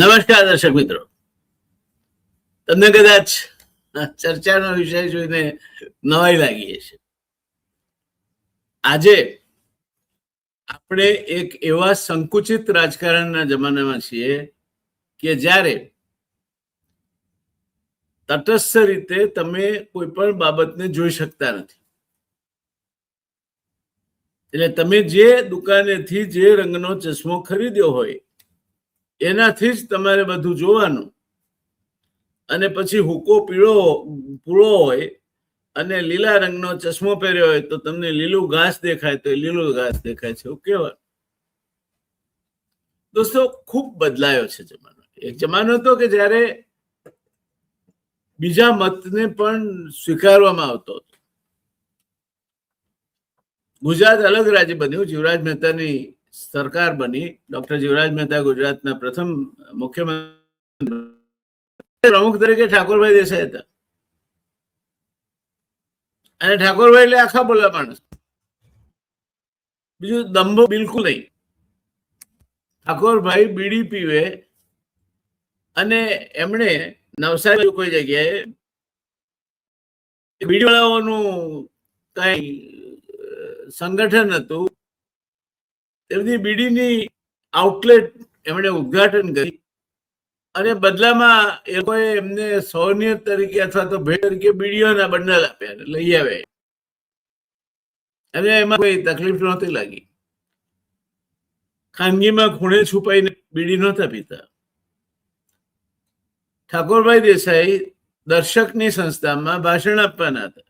નમસ્કાર દર્શક મિત્રો, તમને કદાચ ચર્ચાનો વિષય જોઈને નવાઈ લાગી છે. આજે આપણે એક એવા સંકુચિત રાજકારણના જમાનામાં છીએ કે જ્યારે તટસ્થ રીતે તમે કોઈ પણ બાબતને જોઈ શકતા નથી. એટલે તમે જે દુકાનેથી જે રંગનો ચશ્મો ખરીદ્યો હોય એનાથી જ તમારે બધું જોવાનું, અને પછી હુકો પૂળો હોય અને લીલા રંગનો ચશ્મો પહેર્યો હોય તો તમને લીલું ઘાસ દેખાય તો લીલું ઘાસ દેખાય છે એવું કહેવાનું. દોસ્તો, ખૂબ બદલાયો છે જમાનો. એક જમાનો હતો કે જ્યારે બીજા મતને પણ સ્વીકારવામાં આવતો હતો. ગુજરાત અલગ રાજ્ય બન્યું, જીવરાજ મહેતાની સરકાર બની. ડોક્ટર જીવરાજ મહેતા ગુજરાતના પ્રથમ મુખ્યમંત્રી, પ્રમુખ તરીકે ઠાકોરભાઈ દેસાઈ હતા. અને ઠાકોરભાઈ એટલે આખા બોલા માણસ, બીજું દંભો બિલકુલ નહીં. ઠાકોરભાઈ બીડી પીવે અને એમણે નવસારી કોઈ જગ્યાએ બીડી વાળાઓનું કઈ સંગઠન હતું, તે બધી બીડીની આઉટલેટ એમણે ઉદ્ઘાટન કરી અને બદલામાં એ લોકોએ એમને સોનિયત તરીકે અથવા તો ભેટ તરીકે બીડીઓના બંડલ આપ્યા, લઈ આવ્યા. અને એમાં કોઈ તકલીફ નહોતી લાગી. ખાનગીમાં ખૂણે છુપાઈને બીડી નહોતા પીતા. ઠાકોરભાઈ દેસાઈ દર્શકની સંસ્થામાં ભાષણ આપવાના હતા.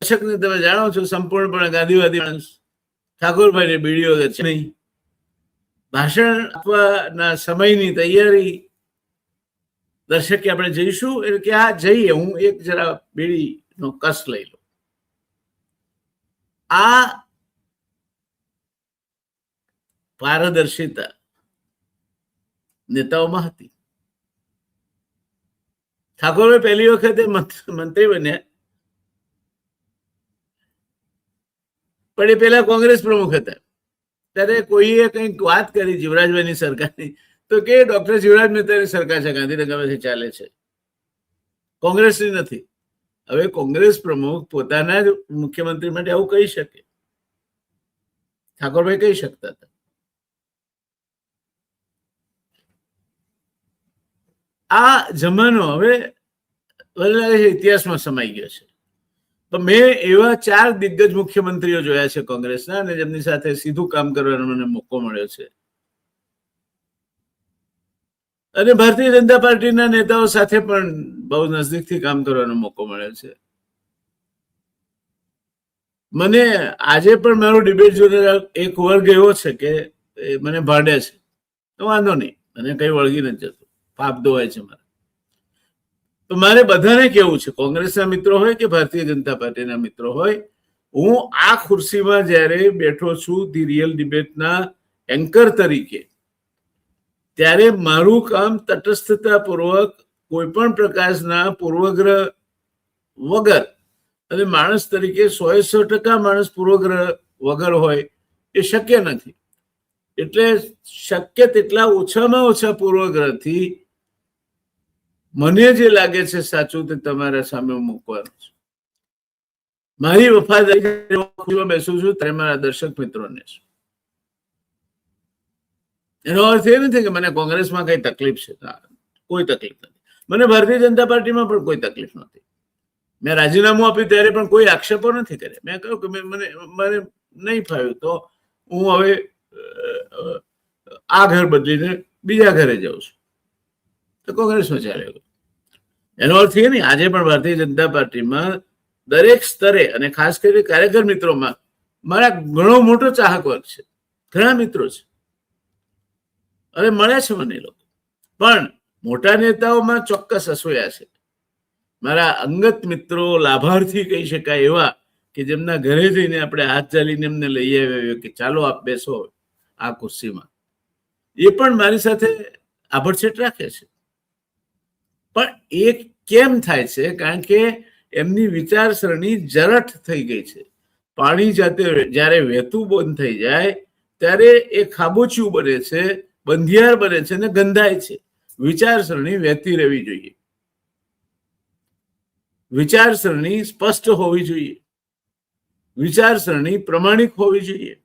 દર્શકને તમે જાણો છો, સંપૂર્ણપણે ગાંધીવાદી માણસ. ઠાકોરભાઈને બીડીઓ છે નહીં. ભાષણ આપવાના સમયની તૈયારી, દર્શકે આપણે જઈશું એટલે કે હા જઈએ, હું એક જરા બીડીનો કસ લઈ લઉં. આ પારદર્શિતા નેતાઓમાં હતી. ઠાકોરભાઈ પહેલી વખતે મંત્રી બન્યા, પણ એ પેલા કોંગ્રેસ પ્રમુખ હતા. ત્યારે કોઈએ કંઈક વાત કરી જીવરાજભાઈની સરકારની, તો કે ડોક્ટર જીવરાજ મહેતાની સરકાર છે, ગાંધીનગરમાંથી ચાલે છે, કોંગ્રેસની નથી. હવે કોંગ્રેસ પ્રમુખ પોતાના જ મુખ્યમંત્રી માટે આવું કહી શકે? ઠાકોરભાઈ કહી શકતા હતા. આ જમાનો હવે મને લાગે છે ઇતિહાસમાં સમાઈ ગયો છે. તો મેં એવા 4 દિગ્ગજ મુખ્યમંત્રીઓ જોયા છે કોંગ્રેસના, અને જેમની સાથે સીધું કામ કરવાનો મને મોકો મળ્યો છે. અને ભારતીય જનતા પાર્ટીના નેતાઓ સાથે પણ બહુ નજદીકથી કામ કરવાનો મોકો મળ્યો છે. મને આજે પણ મારો ડિબેટ જોઈને એક વર્ગ એવો છે કે મને ભાડે છે, તો વાંધો નહીં, મને કઈ વળગી નથી જતું, પાપ ધોવાય છે મારે. તો મારે બધાને કેવું છે, કોંગ્રેસના મિત્રો હોય કે ભારતીય જનતા પાર્ટીના મિત્રો હોય, હું આ ખુરશીમાં જ્યારે બેઠો છું ધી રિયલ ડિબેટના એન્કર તરીકે, ત્યારે મારું કામ તટસ્થતાપૂર્વક કોઈ પણ પ્રકારના પૂર્વગ્રહ વગર, અને માણસ તરીકે 100% માણસ પૂર્વગ્રહ વગર હોય એ શક્ય નથી. એટલે શક્ય તેટલા ઓછામાં ઓછા પૂર્વગ્રહથી મને જે લાગે છે સાચું તે તમારા સામે મૂકવાનું છે. મારી વફાદારી બેસું છું ત્યારે મારા દર્શક મિત્રોને છું. એનો અર્થ એ નથી કે મને કોંગ્રેસમાં કઈ તકલીફ છે, કોઈ તકલીફ નથી. મને ભારતીય જનતા પાર્ટીમાં પણ કોઈ તકલીફ નથી. મેં રાજીનામું આપ્યું ત્યારે પણ કોઈ આક્ષેપો નથી કર્યા. મેં કહ્યું કે મને નહીં ફાવ્યું તો હું હવે આ ઘર બદલીને બીજા ઘરે જાઉં છું. તો કોંગ્રેસમાં ચાલ્યો ગયો. એનો અર્થ એ નહીં, આજે પણ ભારતીય જનતા પાર્ટીમાં દરેક સ્તરે અને ખાસ કરીને કાર્યકર મિત્રોમાં મારા ઘણો મોટો ચાહક વર્ગ છે, ઘણા મિત્રો છે અને મળ્યા છે મને લોકો. પણ મોટા નેતાઓમાં ચોક્કસ અસૂયા છે. મારા અંગત મિત્રો, લાભાર્થી કહી શકાય એવા, કે જેમના ઘરે જઈને આપણે હાથ ચાલીને એમને લઈ આવ્યા કે ચાલો આપ બેસો આ ખુરશીમાં, એ પણ મારી સાથે આભડછેટ રાખે છે. પણ એ કેમ થાય છે? કારણ કે એમની વિચારસરણી જરઠ થઈ ગઈ છે. પાણી જાતે જ્યારે વહેતું બંધ થઈ જાય ત્યારે એ ખાબોચિયું બને છે બંધિયાર બને છે અને ગંધાય છે. વિચારસરણી વહેતી રહેવી જોઈએ, વિચારસરણી સ્પષ્ટ હોવી જોઈએ, વિચારસરણી પ્રમાણિક હોવી જોઈએ,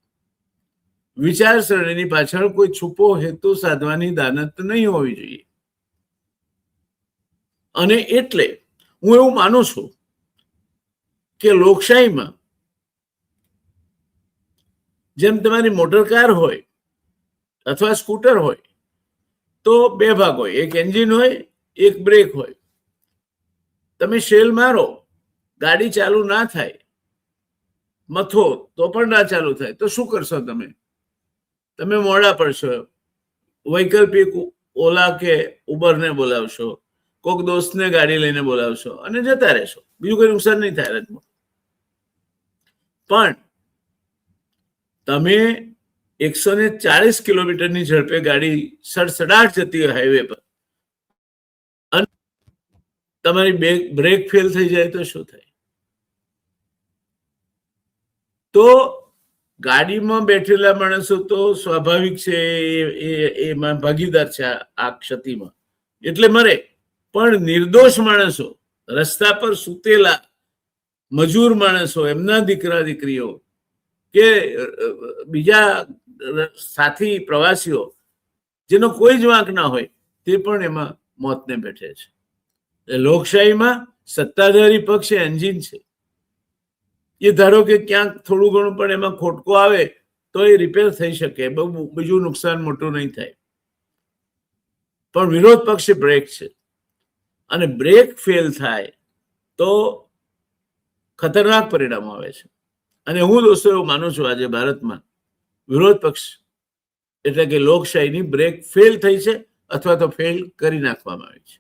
વિચારસરણીની પાછળ કોઈ છુપો હેતુ સાધવાની દાનત નહીં હોવી જોઈએ. અને એટલે હું એવું માનું છું કે લોકશાહીમાં જેમ તમારી મોટર કાર હોય અથવા સ્કૂટર હોય તો બે ભાગ હોય, એક એન્જિન હોય, એક બ્રેક હોય. તમે શેલ મારો, ગાડી ચાલુ ના થાય, મથો તો પણ ના ચાલુ થાય, તો શું કરશો તમે? તમે મોડા પડશો, વૈકલ્પિક ઓલા કે ઉબરને બોલાવશો, કોઈક દોસ્તને ગાડી લઈને બોલાવશો અને જતા રહેશો. બીજું કોઈ નુકસાન નહીં થાય રથમાં. પણ તમે 140 કિલોમીટરની ઝડપે ગાડી સડસડાટ જતી હોય હાઈવે પર અને તમારી બ્રેક ફેલ થઈ જાય તો શું થાય? તો ગાડીમાં બેઠેલા માણસો તો સ્વાભાવિક છે, એમાં ભાગીદાર છે આ ક્ષતિમાં, એટલે મરે. પણ નિર્દોષ માણસો, રસ્તા પર સૂતેલા મજૂર માણસો, એમના દીકરા દીકરીઓ કે બીજા સાથી પ્રવાસીઓ જેનો કોઈ જ વાંક ના હોય તે પણ એમાં મોતને બેઠે છે. લોકશાહીમાં સત્તાધારી પક્ષ એન્જિન છે. એ ધારો કે ક્યાંક થોડું ઘણું પણ એમાં ખોટકો આવે તો એ રિપેર થઈ શકે, બીજું નુકસાન મોટું નહીં થાય. પણ વિરોધ પક્ષે બ્રેક છે અને બ્રેક ફેલ થાય તો ખતરનાક પરિણામો આવે છે. અને હું દોસ્તો એવું માનું છું આજે ભારતમાં વિરોધ પક્ષ એટલે કે લોકશાહીની બ્રેક ફેલ થઈ છે અથવા તો ફેલ કરી નાખવામાં આવી છે.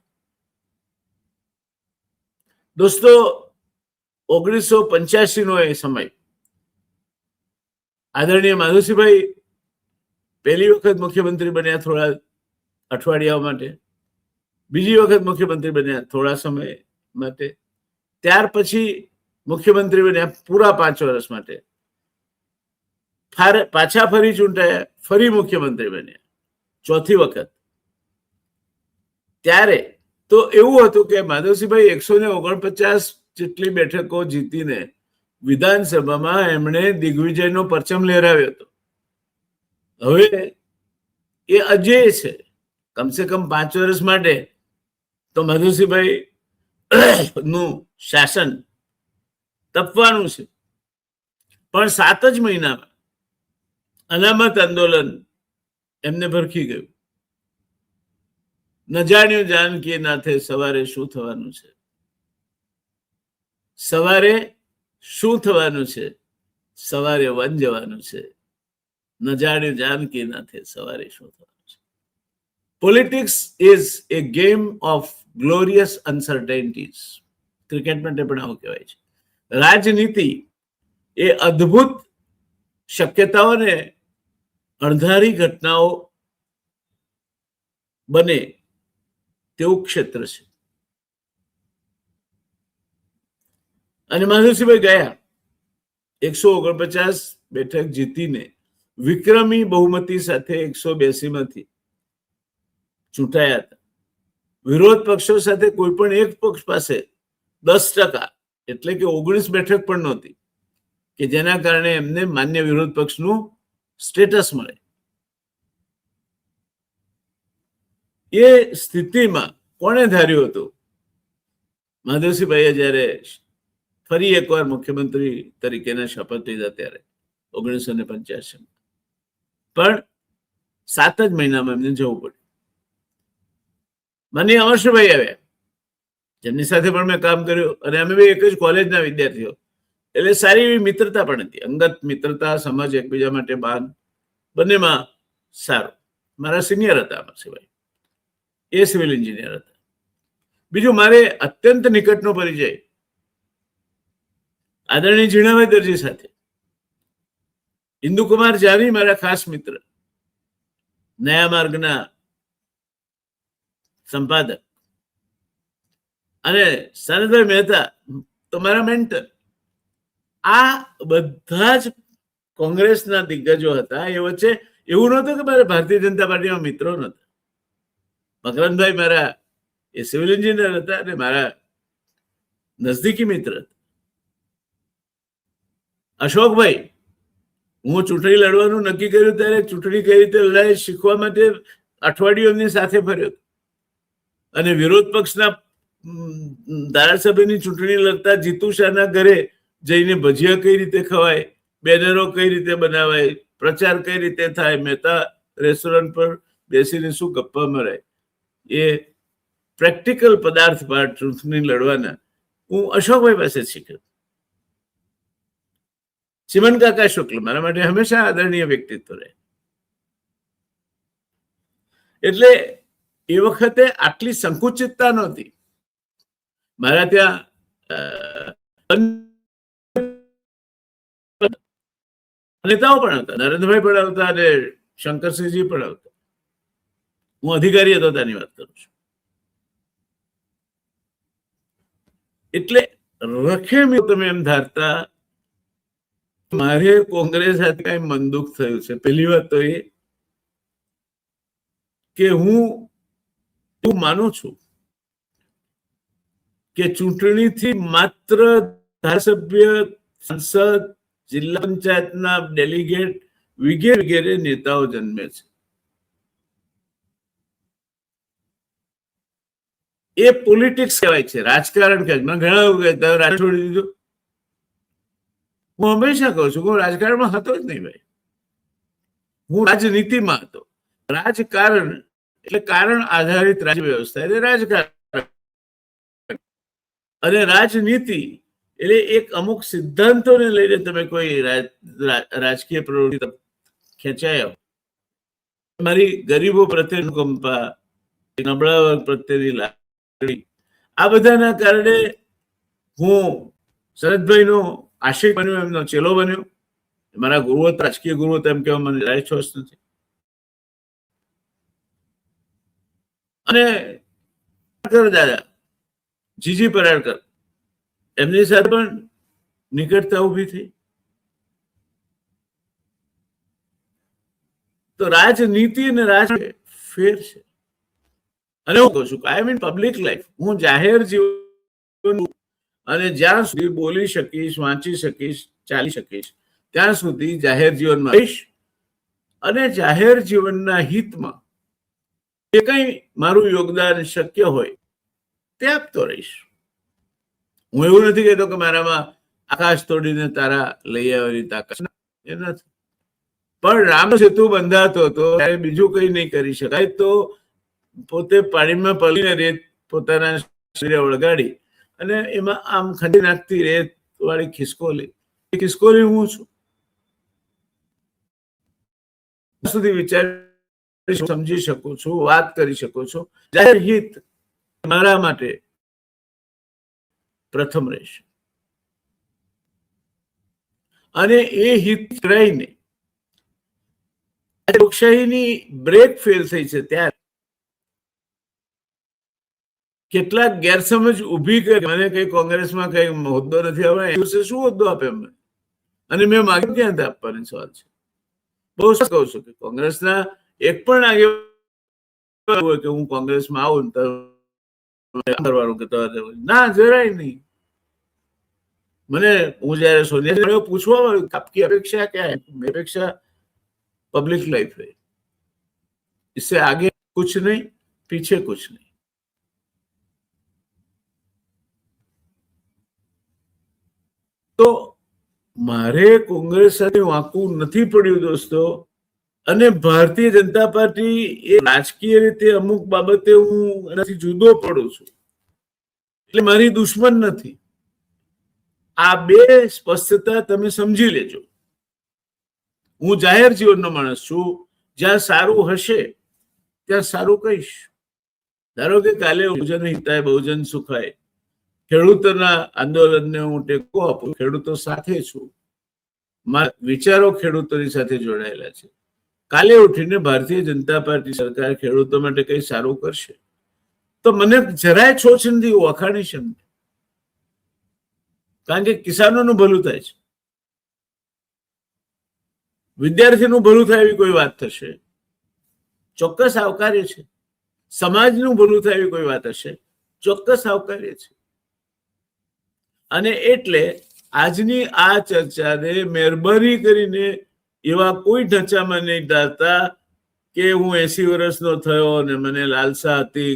દોસ્તો 1985 એ સમય, આદરણીય માધવસિંહભાઈ પહેલી વખત મુખ્યમંત્રી બન્યા થોડા અઠવાડિયાઓ માટે, બીજી વખત મુખ્યમંત્રી બન્યા થોડા સમય માટે, ત્યાર પછી મુખ્યમંત્રી બન્યા પૂરા 5 વર્ષ માટે, પાછા ફરી ચૂંટાયા, ફરી મુખ્યમંત્રી બન્યા ચોથી વખત. ત્યારે તો એવું હતું કે માધવસિંહભાઈ 149 જેટલી બેઠકો જીતીને વિધાનસભામાં એમણે દિગ્વિજયનો પરચમ લહેરાવ્યો હતો. હવે એ અજેય છે. કમસે કમ 5 વર્ષ માટે તો માધવસિંહભાઈ નું શાસન તપવાનું છે. પણ 7 જ મહિનામાં અનામત આંદોલન એમને ભરખી ગયું. ન જાણ્યું જાનકી નાથે સવારે શું થવાનું છે, સવારે શું થવાનું છે, સવારે વન જવાનું છે, ન જાણ્યું જાનકી નાથે સવારે શું થવાનું છે. Politics is a game of glorious uncertainties. Cricket માટે પણ આવું કહેવાય છે. રાજનીતિ એ અદ્ભુત શક્યતાઓને અણધારી ઘટનાઓ બને તેવું ક્ષેત્ર છે. અને માધવસિંહભાઈ ગયા 149 બેઠક જીતીને વિક્રમી બહુમતી સાથે 182 માંથી ચૂંટાયા હતા. વિરોધ પક્ષો સાથે કોઈ પણ એક પક્ષ પાસે 10% એટલે કે 19 બેઠક પણ નહોતી કે જેના કારણે એમને માન્ય વિરોધ પક્ષનું સ્ટેટસ મળે. એ સ્થિતિમાં કોણે ધાર્યું હતું? માધવસિંહભાઈએ જયારે ફરી એકવાર મુખ્યમંત્રી તરીકેના શપથ લીધા ત્યારે 1985 પણ 7 જ મહિનામાં એમને જવું પડ્યું. માનનીય અમરશભાઈ આવ્યા, જેમની સાથે પણ મેં કામ કર્યું અને અમે બે એક જ કોલેજના વિદ્યાર્થીઓ, એટલે સારી એવી મિત્રતા પણ હતી. અંગત મિત્રતા, સમજ, એકબીજા માટે બાન, બંનેમાં સારું. મારા સિનિયર હતા અમરશભાઈ, એ સિવિલ એન્જિનિયર હતા. બીજું મારે અત્યંત નિકટનો પરિચય આદરણીય ઝીણાભાઈ દરજી સાથે. ઇન્દુકુમાર જાની મારા ખાસ મિત્ર, નયા માર્ગના સંપાદક, અને સનદભાઈ મહેતા તો મારા મેન્ટર. આ બધા જ કોંગ્રેસના દિગ્ગજો હતા. એ વચ્ચે એવું નહોતું કે મારા ભારતીય જનતા પાર્ટીમાં મિત્રો નહોતા. મકરંદભાઈ મારા એ સિવિલ એન્જિનિયર હતા અને મારા નજદીકી મિત્ર હતા. અશોકભાઈ, હું ચૂંટણી લડવાનું નક્કી કર્યું ત્યારે ચૂંટણી કઈ રીતે લડાય શીખવા માટે અઠવાડિયું એમની સાથે ફર્યો અને વિરોધ પક્ષના ધારાસભ્યની ચૂંટણી લડતા જીતુ શાહના ઘરે જઈને ભજીયા કઈ રીતે ખવાય, બેનરો કઈ રીતે બનાવાય, પ્રચાર કઈ રીતે થાય, મહેતા રેસ્ટોરન્ટ પર બેસીને શું ગપ્પા મરાય, એ પ્રેક્ટિકલ પદાર્થ પાઠ ચૂંટણી લડવાના હું અશોકભાઈ પાસે શીખ્યો. ચિમન કાકા શુક્લ મારા માટે હંમેશા આદરણીય વ્યક્તિત્વ રહે. એટલે એ વખતે આટલી સંકુચિતતા નહોતી. મારા ત્યાં નેતાઓ પણ હતા, નરેન્દ્રભાઈ પણ આવતા અને શંકરસિંહજી પણ આવતા. હું અધિકારી હતો તેની વાત કરું છું. એટલે રખેમ તમે એમ ધારતા મારે કોંગ્રેસ સાથે કઈ મન દુઃખ થયું છે. પહેલી વાત તો એ કે હું માનું છું કે ચૂંટણીથી માત્ર ધારાસભ્ય, સંસદ, જિલ્લા પંચાયતના ડેલિગેટ વગેરે વગેરે નેતાઓ જન્મે છે. એ પોલિટિક્સ કહેવાય છે, રાજકારણ કહેવાય. મેં ઘણા લોકો કહેતા રાજ છોડી દીધું. હું હંમેશા કહું છું કે હું રાજકારણમાં હતો જ નહીં ભાઈ. હું રાજનીતિમાં હતો. રાજકારણ એટલે કારણ આધારિત રાજ્ય વ્યવસ્થા એટલે રાજકારણ, અને રાજનીતિ એટલે એક અમુક સિદ્ધાંતોને લઈને તમે કોઈ રાજકીય પ્રવૃત્તિ ખેંચાયો. મારી ગરીબો પ્રત્યે અનુકંપા, નબળા વર્ગ પ્રત્યેની લાગણી, આ બધાના કારણે હું શરદભાઈનો આશિક બન્યો, એમનો ચેલો બન્યો. મારા ગુરુ હતા, રાજકીય ગુરુ હતા એમ કહેવા મને રાય છોસ નથી. અને દાદા જીજી પરાડકર એમની સાથે પણ નિકટતા ઉભી થઈ. તો રાજનીતિ અને રાજ ફેર છે. અને હું કહું છું આઈ મીન પબ્લિક લાઈફ. હું જાહેર જીવન અને જ્યાં સુધી બોલી શકીશ, વાંચી શકીશ, ચાલી શકીશ ત્યાં સુધી જાહેર જીવનમાં રહીશ અને જાહેર જીવનના હિતમાં જે કંઈ મારું યોગદાન શક્ય હોય તે આપતો રહીશ. હું એવું નથી કહેતો કે મારામાં આકાશ તોડીને તારા લઈ આવવાની તાકાત એ નથી. પણ રામ સેતુ બંધાતો હતો ત્યારે બીજું કઈ નહીં કરી શકાય તો પોતે પાણીમાં પડીને રેત પોતાના શરીરે ઓળગાડી અને એમાં આમ ખંડી નાખતી રેત વાળી ખિસકોલી, એ ખિસકોલી હું છું. સુધી વિચારી સમજી શકું છું, વાત કરી શકું છું. જાહેર હિત મારા માટે પ્રથમ રહેશે. અને એ હિત રહીને લોકશાહીની બ્રેક ફેલ થઈ છે ત્યારે કેટલાક ગેરસમજ ઉભી કરી મને કઈ કોંગ્રેસમાં કઈ હોદ્દો નથી આવે, શું હોદ્દો આપે અમને? અને મેં માગ્યું ક્યાં આપવાની સવાલ છે. બહુ કહું છું કે કોંગ્રેસના એક પણ આગેવાન હોય કે હું કોંગ્રેસમાં આવું ને કરવાનું કે ના, જરાય નહીં. મને હું જયારે સોનિયા પૂછવા વાળું આપકી अपेक्षा क्या है? मेरी अपेक्षा पब्लिक लाइफ है, इससे आगे कुछ नहीं, पीछे कुछ नहीं. તો મારે કોંગ્રેસ સાથે વાંકું નથી પડ્યું દોસ્તો. અને ભારતીય જનતા પાર્ટી એ રાજકીય રીતે અમુક બાબતે હું એનાથી જુદો પડું છું એટલે મારી દુશ્મન નથી. આ બે સ્પષ્ટતા તમે સમજી લેજો. હું જાહેર જીવનનો માણસ છું. જ્યાં સારું હશે ત્યાં સારું કહીશ. ધારો કે કાલે બહુજન હિતાય બહુજન સુખાય ખેડૂતોના આંદોલનને હું ટેકો આપું, ખેડૂતો સાથે છું, મારા વિચારો ખેડૂતોની સાથે જોડાયેલા છે. કાલે ઉઠીને ભારતીય જનતા પાર્ટી સરકાર ખેડૂતો માટે કઈ સારું કરશે તો મને જરાય છોછ નથી, વખાણીશ એમને. કારણ કે કિસાનોનું ભલું થાય છે. વિદ્યાર્થીનું ભલું થાય એવી કોઈ વાત થશે, ચોક્કસ આવકાર્ય છે. સમાજનું ભલું થાય એવી કોઈ વાત હશે, ચોક્કસ આવકાર્ય છે. અને એટલે આજની આ ચર્ચાને મહેરબાની કરીને એવા કોઈ ઢાંચામાં નહીં ધારતા કે હું 80 વર્ષનો થયો અને મને લાલસા હતી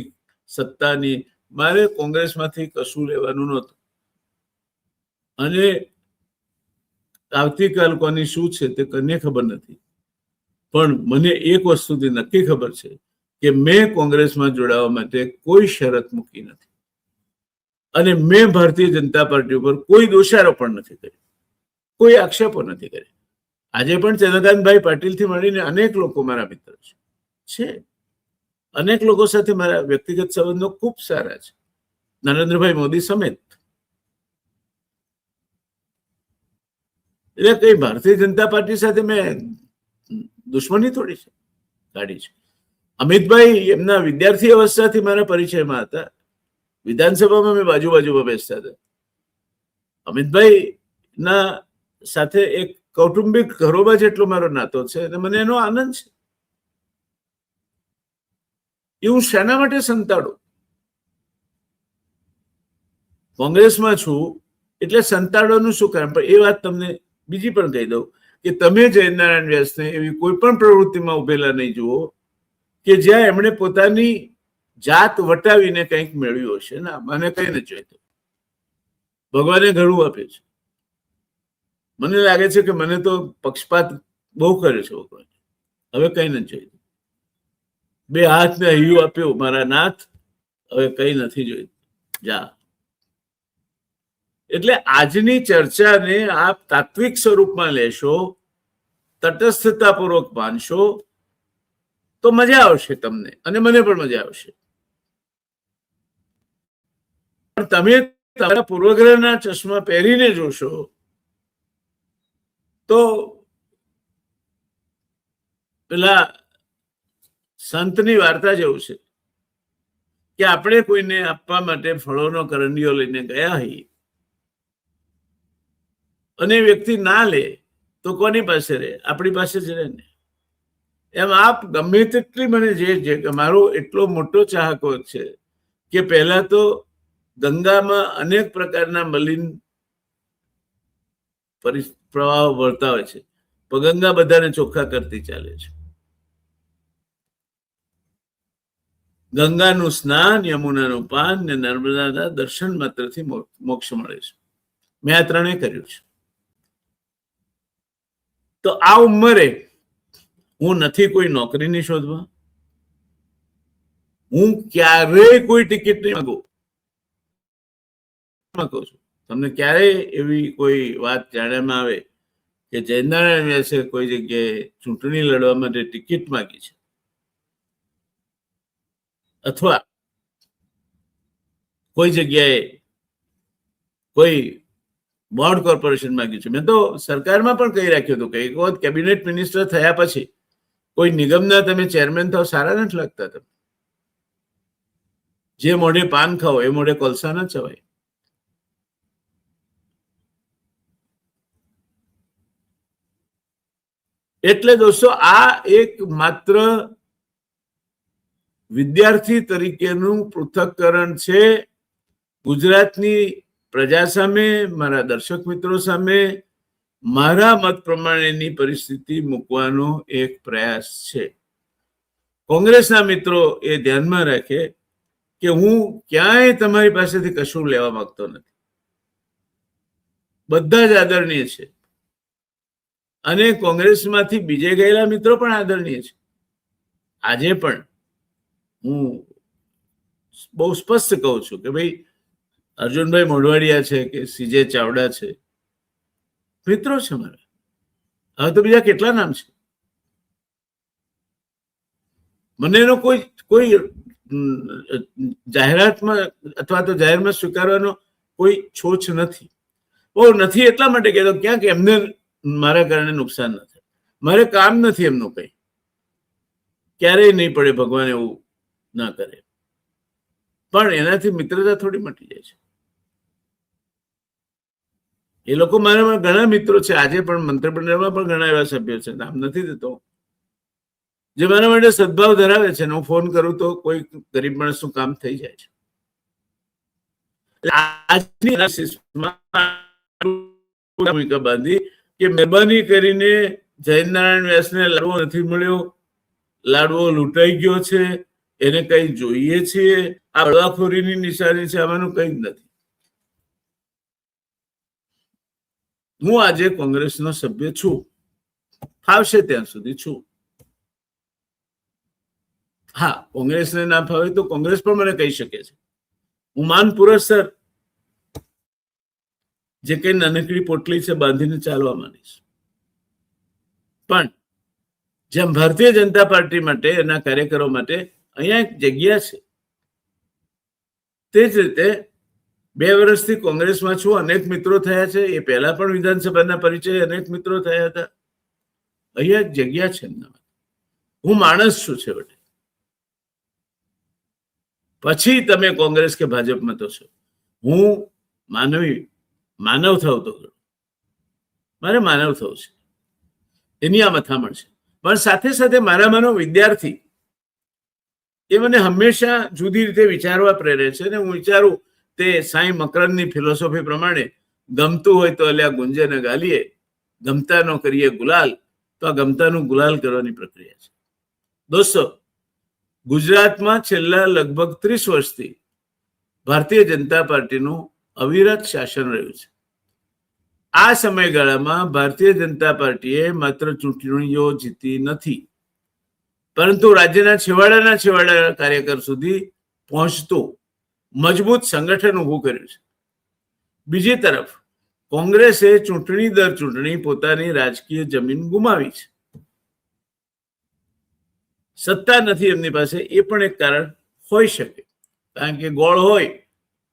સત્તાની. મારે કોંગ્રેસમાંથી કશું લેવાનું નહોતું. અને આવતીકાલ કોની શું છે તે કોને ખબર નથી, પણ મને એક વસ્તુથી નક્કી ખબર છે કે મેં કોંગ્રેસમાં જોડાવા માટે કોઈ શરત મૂકી નથી અને મેં ભારતીય જનતા પાર્ટી ઉપર કોઈ દોષારોપણ નથી કર્યો, કોઈ આક્ષેપો નથી કર્યા. આજે પણ ચંદ્રકાંતભાઈ પાટીલથી મળીને અનેક લોકો મારા મિત્ર છે, અનેક લોકો સાથે મારા વ્યક્તિગત સંબંધો ખૂબ સારા છે, નરેન્દ્રભાઈ મોદી સમેત. એટલે કઈ ભારતીય જનતા પાર્ટી સાથે મેં દુશ્મની થોડી છે કાઢી છે. અમિતભાઈ એમના વિદ્યાર્થી અવસ્થાથી મારા પરિચયમાં હતા, વિધાનસભામાં મેં બાજુમાં બેસતા હતા. અમિતભાઈ ના સાથે એક કૌટુંબિક ઘરોબા જેટલો મારો નાતો છે અને મને એનો આનંદ છે. એ હું શાના માટે સંતાડું? કોંગ્રેસમાં છું એટલે સંતાડવાનું શું કારણ? પણ એ વાત તમને બીજી પણ કહી દઉં કે તમે જયનારાયણ વ્યાસને એવી કોઈ પણ પ્રવૃત્તિમાં ઉભેલા નહીં જુઓ કે જ્યાં એમણે પોતાની જાત વટાવીને કંઈક મેળવ્યું હશે. ના, મને કઈ નથી જોઈતું. ભગવાને ઘણું આપ્યું છે. મને લાગે છે કે મને તો પક્ષપાત બહુ કર્યો છે ભગવાન. હવે કઈ નથી જોઈતું. 2 હાથને હૈયું આપ્યું મારા નાથ, હવે કઈ નથી જોઈતું. જા. એટલે આજની ચર્ચાને આપ તાત્વિક સ્વરૂપમાં લેશો, તટસ્થતાપૂર્વક માનશો તો મજા આવશે તમને અને મને પણ મજા આવશે. પણ તમે તમારા પૂર્વગ્રહના ચશ્મા પહેરીને જોશો તો પેલા સંતની વાર્તા જેવું છે કે આપણે કોઈને આપવા માટે ફળોનો કરંડિયો લઈને ગયા હોઈએ અને વ્યક્તિ ના લે તો કોની પાસે રહે? આપણી પાસે જ રહે ને. એમ આપ ગમે તેટલી મને જે મારો એટલો મોટો ચાહકો છે કે પહેલા તો ગંગામાં અનેક પ્રકારના મલિન પ્રવાહો વળતા હોય છે, પણ ગંગા બધાને ચોખ્ખા કરતી ચાલે છે. ગંગાનું સ્નાન, યમુનાનું પાન ને નર્મદાના દર્શન માત્રથી મોક્ષ મળે છે. મેં આ ત્રણેય કર્યું છે. તો આ ઉંમરે હું નથી કોઈ નોકરીની શોધમાં, હું ક્યારેય કોઈ ટિકિટ નહીં માંગુ. કહું છું તમને, ક્યારેય એવી કોઈ વાત જાણ્યામાં આવે કે જયનારાયણ વ્યાસે કોઈ જગ્યાએ ચૂંટણી લડવા માટે ટિકિટ માંગી છે અથવા કોઈ જગ્યાએ કોઈ બોર્ડ કોર્પોરેશન માંગ્યું છે. મેં તો સરકારમાં પણ કહી રાખ્યું હતું કે એક વખત કેબિનેટ મિનિસ્ટર થયા પછી કોઈ નિગમના તમે ચેરમેન થાવ, સારા નથી લાગતા. તમે જે મોઢે પાન ખાઓ એ મોઢે કોલસા ના ચવાય. એટલે દોસ્તો, આ એક માત્ર વિદ્યાર્થી તરીકેનું પૃથક્કરણ છે. ગુજરાતની પ્રજા સામે, મારા દર્શક મિત્રો સામે મારા મત પ્રમાણેની પરિસ્થિતિ મૂકવાનો એક પ્રયાસ છે. કોંગ્રેસના મિત્રો એ ધ્યાનમાં રાખે કે હું ક્યાંય તમારી પાસેથી કશું લેવા માંગતો નથી. બધા જ આદરણીય છે અને કોંગ્રેસમાંથી બીજે ગયેલા મિત્રો પણ આદરણીય છે. આજે પણ હું બહુ સ્પષ્ટ કહું છું કે ભાઈ, અર્જુનભાઈ મોઢવાડિયા છે કે સીજે ચાવડા છે, મિત્રો છે મારા. હવે તો બીજા કેટલા નામ છે. મને એનો કોઈ જાહેરાતમાં અથવા તો જાહેરમાં સ્વીકારવાનો કોઈ છોછ નથી. બહુ નથી એટલા માટે કહેતો ક્યાંક એમને મારા કારણે નુકસાન ન થાય. મારે કામ નથી એમનું કઈ, ક્યારેય નહીં પડે, ભગવાન એવું ના કરે. પણ એનાથી મિત્રતા થોડી મટી જાય છે. એ લોકો મારા ઘણા મિત્રો છે, આજે પણ મંત્રીમંડળમાં પણ ઘણા એવા સભ્યો છે, નામ નથી દેતો, જે મારા માટે સદભાવ ધરાવે છે. હું ફોન કરું તો કોઈ ગરીબ માણસનું કામ થઈ જાય છે. ભૂમિકા બાંધી કે મહેરબાની કરીને જયનારાયણ વ્યાસને લાડવો નથી મળ્યો, લાડવો લૂંટાઈ ગયો છે, એને કઈ જોઈએ છે, આ બળવાખોરીની નિશાની છે, આમાંનું કઈ જ નથી. હું આજે કોંગ્રેસનો સભ્ય છું, ફાવશે ત્યાં સુધી છું. હા, કોંગ્રેસને ના ફાવે તો કોંગ્રેસ પણ મને કહી શકે છે. હું માન પુરસ્સર જે કઈ નાનકડી પોટલી છે બાંધીને ચાલવા માંડીશ. પણ જેમ ભારતીય જનતા પાર્ટી માટે, એના કાર્યકરો માટે અહીંયા એક જગ્યા છે, તે જ રીતે 2 વર્ષથી કોંગ્રેસમાં છું, અનેક મિત્રો થયા છે. એ પહેલા પણ વિધાનસભાના પરિચય અનેક મિત્રો થયા હતા. અહીંયા એક જગ્યા છે એમના. હું માણસ છું છેવટે. પછી તમે કોંગ્રેસ કે ભાજપમાં તો છો, હું માનવ થવું તો મારે માનવ થવું છે, એની આ મથામણ છે. પણ સાથે સાથે મારામાંનો વિદ્યાર્થી એ મને હંમેશા જુદી રીતે વિચારવા પ્રેરે છે. અને હું વિચારું તે સાંઈ મકરંદની ફિલોસોફી પ્રમાણે ગમતું હોય તો અલ્યા ગુંજેને ગાલીએ, ગમતા નો કરીએ ગુલાલ. તો આ ગમતાનું ગુલાલ કરવાની પ્રક્રિયા છે. દોસ્તો, ગુજરાતમાં છેલ્લા લગભગ 30 વર્ષથી ભારતીય જનતા પાર્ટીનું અવિરત શાસન રહ્યું છે. આ સમયગાળામાં ભારતીય જનતા પાર્ટીએ માત્ર ચૂંટણીઓ જીતી નથી, પરંતુ રાજ્યના છેવાડાના કાર્યકર સુધી પહોંચતું મજબૂત સંગઠન ઊભું કર્યું છે. બીજી તરફ કોંગ્રેસે ચૂંટણી દર ચૂંટણી પોતાની રાજકીય જમીન ગુમાવી છે. સત્તા નથી એમની પાસે, એ પણ એક કારણ હોઈ શકે, કારણ કે ગોળ હોય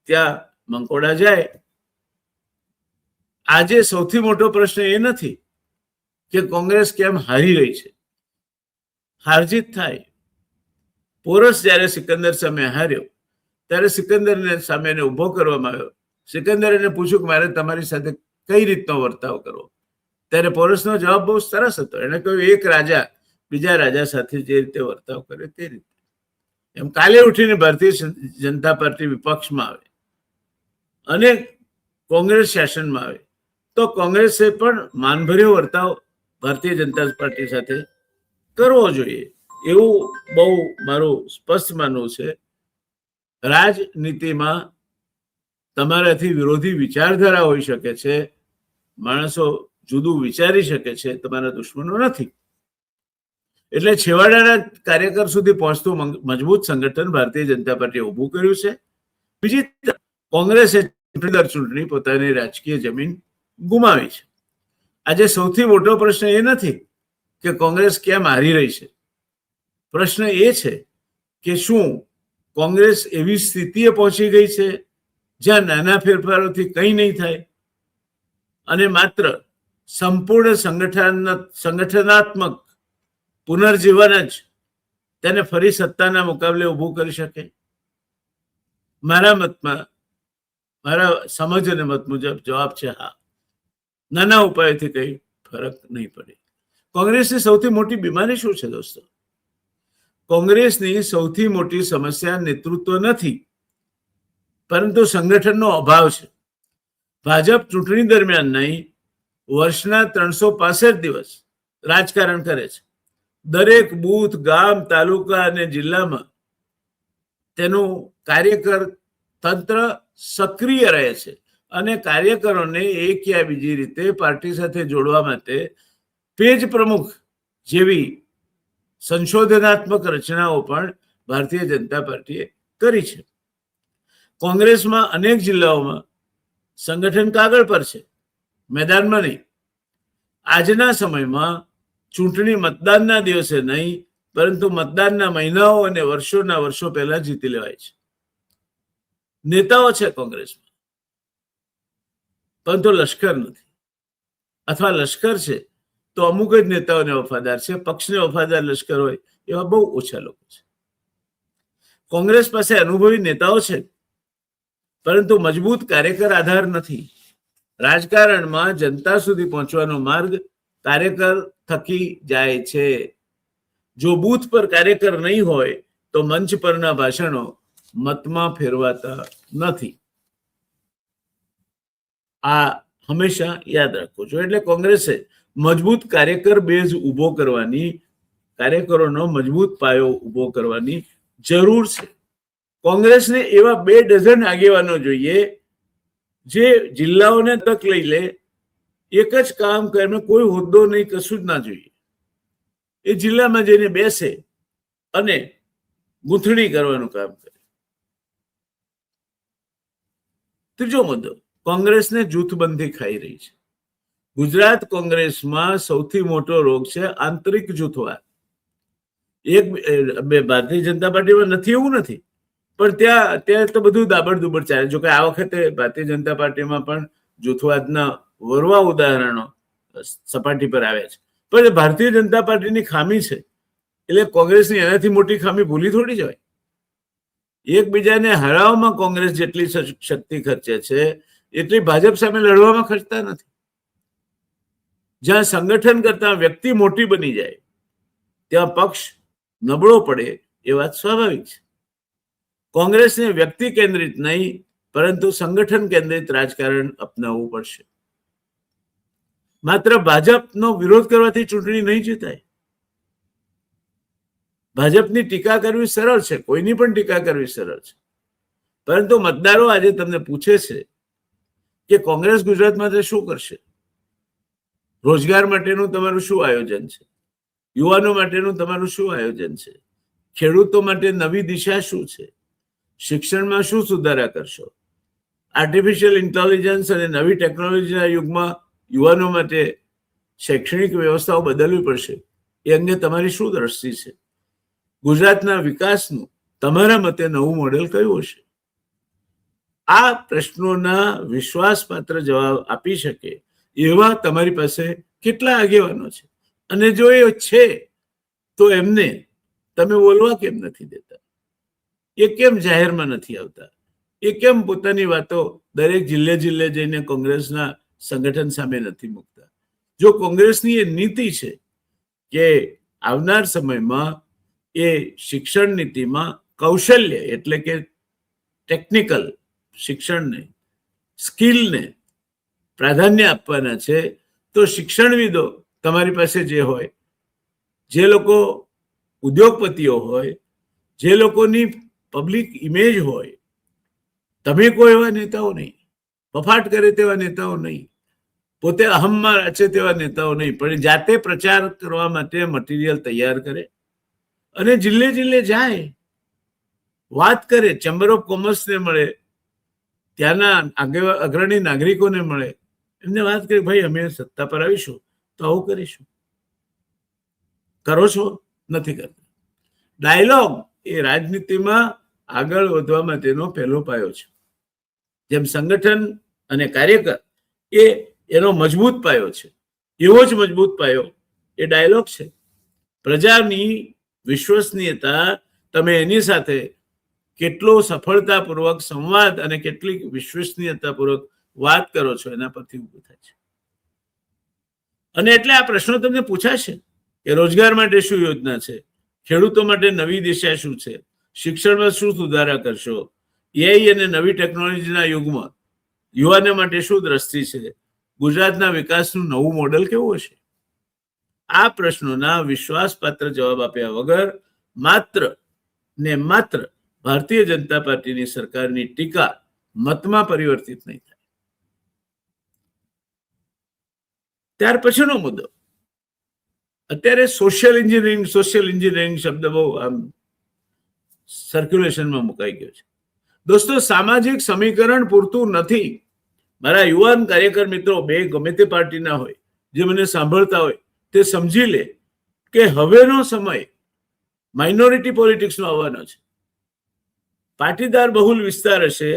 ત્યાં મંકોડા જાય. આજે સૌથી મોટો પ્રશ્ન એ નથી કે કોંગ્રેસ કેમ હારી રહી છે. હારજીત થાય. પોરસ જ્યારે સિકંદર સામે હાર્યો ત્યારે સિકંદરને સામે ઉભો કરવામાં આવ્યો. સિકંદર એને પૂછ્યું કે મારે તમારી સાથે કઈ રીતનો વર્તાવ કરવો. ત્યારે પોરસનો જવાબ બહુ સરસ હતો. એને કહ્યું, એક રાજા બીજા રાજા સાથે જે રીતે વર્તાવ કરે તે રીતે. એમ કાલે ઉઠીને ભારતીય જનતા પાર્ટી વિપક્ષમાં આવે અને કોંગ્રેસ શાસનમાં આવે તો કોંગ્રેસે પણ માનભર્યો વર્તાવ ભારતીય જનતા પાર્ટી સાથે કરવો જોઈએ, એવું બહુ મારું સ્પષ્ટ માનવું છે. રાજનીતિમાં તમારાથી વિરોધી વિચારધારા હોઈ શકે છે, માણસો જુદું વિચારી શકે છે, તમારા દુશ્મનો નથી. એટલે છેવાડાના કાર્યકર સુધી પહોંચતું મજબૂત સંગઠન ભારતીય જનતા પાર્ટીએ ઊભું કર્યું છે. બીજી તરફ કોંગ્રેસે ચૂંટણી દર ચૂંટણી પોતાની રાજકીય જમીન ગુમાવી છે. આજે સૌથી મોટો પ્રશ્ન એ નથી કે કોંગ્રેસ કેમ હારી રહી છે. પ્રશ્ન એ છે કે શું કોંગ્રેસ એવી સ્થિતિએ પહોંચી ગઈ છે જ્યાં નાના ફેરફારોથી કંઈ નહીં થાય અને માત્ર સંપૂર્ણ સંગઠનાત્મક પુનર્જીવન જ તેને ફરી સત્તાના મુકાબલે ઊભું કરી શકે. મારા મતમાં, મારા સમજ અને મત મુજબ જવાબ છે હા. નાના ઉપાયથી કઈ ફરક નહીં પડે. કોંગ્રેસની સૌથી મોટી બીમારી શું છે દોસ્તો? કોંગ્રેસની સૌથી મોટી સમસ્યા નેતૃત્વ નથી, પરંતુ સંગઠનનો અભાવ છે. ભાજપ ચૂંટણી દરમિયાન નહીં, વર્ષના 365 દિવસ રાજકારણ કરે છે. દરેક બૂથ, ગામ, તાલુકા અને જિલ્લામાં તેનું કાર્યકર તંત્ર સક્રિય રહે છે અને કાર્યકરોને એક યા બીજી રીતે પાર્ટી સાથે જોડવા માટે પેજ પ્રમુખ જેવી સંશોધનાત્મક રચનાઓ પણ ભારતીય જનતા પાર્ટીએ કરી છે. કોંગ્રેસમાં અનેક જિલ્લાઓમાં સંગઠન કાગળ પર છે, મેદાનમાં નહીં. આજના સમયમાં ચૂંટણી મતદાનના દિવસે નહીં, પરંતુ મતદાનના મહિનાઓ અને વર્ષોના વર્ષો પહેલા જીતી લેવાય છે. નેતાઓ છે કોંગ્રેસમાં, પરંતુ લશ્કર નથી, અથવા લશ્કર છે તો અમુક જ નેતાઓને વફાદાર છે. પક્ષને વફાદાર લશ્કર હોય એવા બહુ ઓછા લોકો છે. કોંગ્રેસ પાસે અનુભવી નેતાઓ છે, પરંતુ મજબૂત કાર્યકર આધાર નથી. રાજકારણમાં જનતા સુધી પહોંચવાનો માર્ગ કાર્યકર થકી જાય છે. જો બૂથ પર કાર્યકર નહીં હોય તો મંચ પરના ભાષણો મતમાં ફેરવાતા નથી. આ હંમેશા યાદ રાખવું જોઈએ. એટલે કોંગ્રેસે મજબૂત કાર્યકર બેઝ ઉભો કરવાની, કાર્યકરોનો મજબૂત પાયો ઉભો કરવાની જરૂર છે. કોંગ્રેસને એવા 2 ડઝન આગેવાનો જોઈએ જે જિલ્લાઓને તક લઈ લે, એક જ કામ કરે, કોઈ હોદ્દો નહીં, કશું જ ના જોઈએ. એ જિલ્લામાં જઈને બેસે અને ગૂંથણી કરવાનું કામ કરે. ત્રીજો મુદ્દો, કોંગ્રેસને જૂથબંધી ખાઈ રહી છે. ગુજરાત કોંગ્રેસમાં સૌથી મોટો રોગ છે આંતરિક જૂથવાદ. ભારતીય જનતા પાર્ટીમાં નથી એવું નથી, પણ ત્યાં તો બધું દાબડ ચાલે. જો કે આ વખતે ભારતીય જનતા પાર્ટીમાં પણ જૂથવાદના વરવા ઉદાહરણો સપાટી પર આવ્યા છે. પણ ભારતીય જનતા પાર્ટીની ખામી છે, એટલે કોંગ્રેસની એનાથી મોટી ખામી ભૂલી થોડી જવાય. એકબીજાને હરાવવામાં કોંગ્રેસ જેટલી શક્તિ ખર્ચે છે એટલી ભાજપ સામે લડવામાં ખર્ચતા નથી. જ્યાં સંગઠન કરતા વ્યક્તિ મોટી બની જાય ત્યાં પક્ષ નબળો પડે એ વાત સ્વાભાવિક છે. કોંગ્રેસને વ્યક્તિ કેન્દ્રિત નહીં પરંતુ સંગઠન કેન્દ્રિત રાજકારણ અપનાવવું પડશે. માત્ર ભાજપનો વિરોધ કરવાથી ચૂંટણી નહીં જીતાય. ભાજપની ટીકા કરવી સરળ છે, કોઈની પણ ટીકા કરવી સરળ છે, પરંતુ મતદારો આજે તમને પૂછે છે કે કોંગ્રેસ ગુજરાત માટે શું કરશે. રોજગાર માટેનું તમારું શું આયોજન છે? યુવાનો માટેનું તમારું શું આયોજન છે? ખેડૂતો માટે નવી દિશા શું છે? શિક્ષણમાં શું સુધારા કરશો? આર્ટિફિશિયલ ઇન્ટેલિજન્સ અને નવી ટેકનોલોજીના યુગમાં યુવાનો માટે શૈક્ષણિક વ્યવસ્થાઓ બદલવી પડશે. એ અંગે તમારી શું દ્રષ્ટિ છે? ગુજરાતના વિકાસનું તમારા મતે નવું મોડેલ કયું હશે? આ પ્રશ્નોના વિશ્વાસપાત્ર જવાબ આપી શકે એવા તમારી પાસે કેટલા આગેવાનો છે? અને જો એ છે તો એમને તમે બોલવા કેમ નથી દેતા? એ કેમ જાહેરમાં નથી આવતા? એ કેમ પોતાની વાતો દરેક જિલ્લે જઈને કોંગ્રેસના સંગઠન સામે નથી મૂકતા? જો કોંગ્રેસની એ નીતિ છે કે આવનાર સમયમાં એ શિક્ષણ નીતિમાં કૌશલ્ય એટલે કે ટેકનિકલ શિક્ષણને, સ્કિલને પ્રાધાન્ય આપવાના છે, તો શિક્ષણવિદો તમારી પાસે જે હોય, જે લોકો ઉદ્યોગપતિઓ હોય, જે લોકોની પબ્લિક ઇમેજ હોય, તમે કોઈ એવા નેતાઓ નહીં, બફાટ કરે તેવા નેતાઓ નહીં, પોતે અહમમાં રચે તેવા નેતાઓ નહીં, પણ જાતે પ્રચાર કરવા માટે મટીરિયલ તૈયાર કરે અને જિલ્લે જાય, વાત કરે, ચેમ્બર ઓફ કોમર્સને મળે, ત્યાંના અગ્રણી નાગરિકોને મળે, એમને વાત કરી, ભાઈ અમે સત્તા પર આવીશું તો આવું કરીશું. કરો છો? નથી કરતા. ડાયલોગ એ રાજનીતિમાં આગળ વધવા માટેનો પહેલો પાયો છે. જેમ સંગઠન અને કાર્યકર એ એનો મજબૂત પાયો છે, એવો જ મજબૂત પાયો એ ડાયલોગ છે. પ્રજાની વિશ્વસનીયતા તમે એની સાથે કેટલો સફળતાપૂર્વક સંવાદ અને કેટલી વિશ્વસનીયતાપૂર્વક વાત કરો છો એના પરથી ઊભું થાય છે. અને એટલે આ પ્રશ્નો તમને પૂછાશે કે રોજગાર માટે શું યોજના છે? ખેડૂતો માટે નવી દિશા શું છે? શિક્ષણમાં શું સુધારા કરશો? એઆઈ અને નવી ટેકનોલોજીના યુગમાં યુવાનો માટે શું દ્રષ્ટિ છે? ગુજરાતના વિકાસનું નવું મોડેલ કેવું હશે? આ પ્રશ્નોના વિશ્વાસપાત્ર જવાબ આપ્યા વગર માત્ર ભારતીય જનતા પાર્ટીની સરકારની ટીકા મતમાં પરિવર્તિત નહીં થાય. ત્યાર પછીનો મુદ્દો, અત્યારે સોશિયલ એન્જિનિયરિંગ શબ્દ બહુ આમ સર્ક્યુલેશનમાં મુકાઈ ગયો છે. દોસ્તો, સામાજિક સમીકરણ પૂરતું નથી. મારા યુવાન કાર્યકર મિત્રો બે ગમે તે પાર્ટીના હોય, જે મને સાંભળતા હોય, તે સમજી લે કે હવેનો સમય માઇનોરિટી પોલિટિક્સનો આવવાનો છે. પાટીદાર બહુલ વિસ્તાર હશે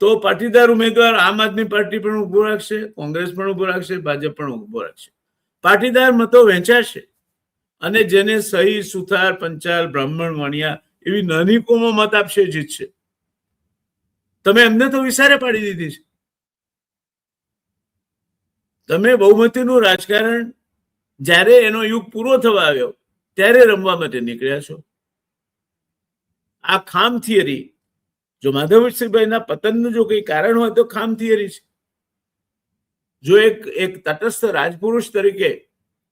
તો પાટીદાર ઉમેદવાર આમ આદમી પાર્ટી પણ ઉભો રાખશે, કોંગ્રેસ પણ ઉભો રાખશે, ભાજપ પણ ઉભો રાખશે. પાટીદાર મતો વહેંચાશે અને જેને સહી, સુથાર, પંચાલ, બ્રાહ્મણ, વાણિયા એવી નાની કોમો મત આપશે, જીતશે. તમે એમને તો વિસારે પાડી દીધી છે. તમે બહુમતીનું રાજકારણ જ્યારે એનો યુગ પૂરો થવા આવ્યો ત્યારે રમવા માટે નીકળ્યા છો. આ ખામ થિયરી, જો માધવસિંહભાઈના પતનનું જો કઈ કારણ હોય તો ખામ થિયરી છે. જો એક તટસ્થ રાજપુરુષ તરીકે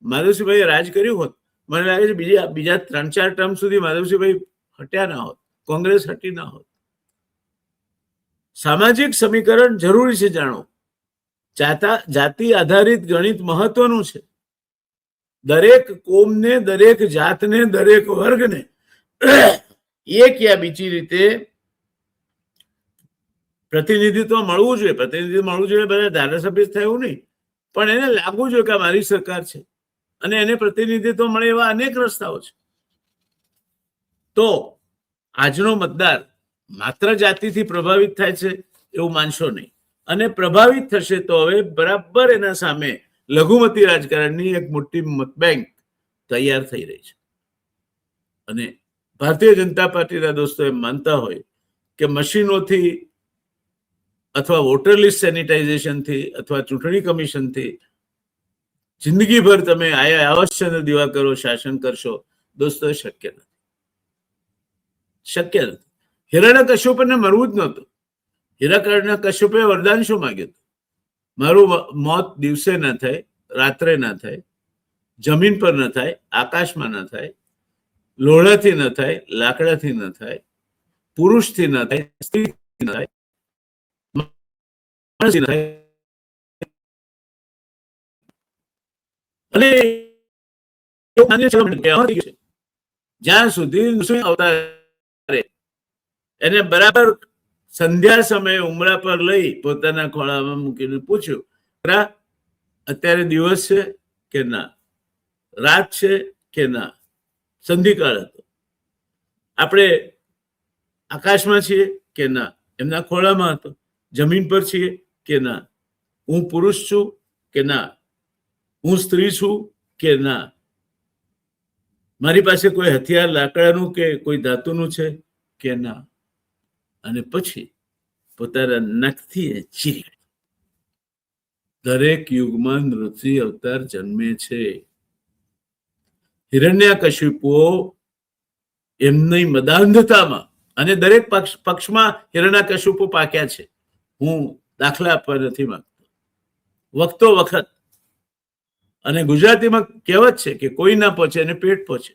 માધવસિંહભાઈએ રાજ કર્યું હોત, મને લાગે છે બીજા 3-4 ટર્મ સુધી માધવસિંહભાઈ હટ્યા ના હોત, કોંગ્રેસ હટી ના હોત. સામાજિક સમીકરણ જરૂરી છે જાણો. જાતિ આધારિત ગણિત મહત્વનું છે. દરેક કોમને, દરેક જાતને, દરેક વર્ગને એક યા બીજી રીતે પ્રતિનિધિત્વ મળવું જોઈએ. પ્રતિનિધિત્વ મળવું જોઈએ બધા ધારાસભ્ય થાય એવું નહીં, પણ એને લાગવું જોઈએ કે આ મારી સરકાર છે અને એને પ્રતિનિધિત્વ મળે એવા અનેક રસ્તાઓ છે. તો આજનો મતદાર માત્ર જાતિથી પ્રભાવિત થાય છે એવું માનશો નહીં, અને પ્રભાવિત થશે તો હવે બરાબર એના સામે લઘુમતી રાજકારણની એક મોટી મતબેંક તૈયાર થઈ રહી છે. અને ભારતીય જનતા પાર્ટીના દોસ્તો એમ માનતા હોય કે મશીનોથી અથવા વોટર લિસ્ટ સેનિટાઇઝેશનથી અથવા ચૂંટણી કમિશનથી જિંદગીભર તમે અવશ્ય દીવા કરો, શાસન કરશો, દોસ્તો શક્ય નથી. શક્ય નથી. હિરણ્યકશ્યપને મરવું જ નહોતું. હિરણ્યકશ્યપે વરદાન શું માંગ્યું હતું? મારું મોત દિવસે ના થાય, રાત્રે ના થાય, જમીન પર ન થાય, આકાશમાં ન થાય, લોઢાથી ન થાય, લાકડાથી ન થાય, પુરુષથી ન થાય, સ્ત્રીથી ન થાય, અને જ્યાં સુધી અવતારે એને બરાબર સંધ્યા સમયે ઉમરા પર લઈ પોતાના ખોળામાં મૂકીને પૂછ્યું, અત્યારે દિવસ છે કે ના, રાત છે કે ના, સંધિકાળ હતો, આપણે આકાશમાં છીએ કે ના, એમના ખોળામાં હતો, જમીન પર છીએ કે ના, હું પુરુષ છું કે ના, હું સ્ત્રી છું કે ના, મારી પાસે કોઈ હથિયાર લાકડાનું કે કોઈ ધાતુનું છે કે ના. અને પછી પોતાના નખથી ચીરી. દરેક યુગમાં નૃસિંહ અવતાર જન્મે છે. હિરણ્યકશિપુઓ એમની મદાંધતામાં, અને દરેક પક્ષમાં હિરણ્યકશિપુ પાક્યા છે. હું દાખલા આપવા નથી માંગતો, વખતો વખત. અને ગુજરાતીમાં કહેવત છે કે કોઈ ના પહોંચે અને પેટ પહોંચે.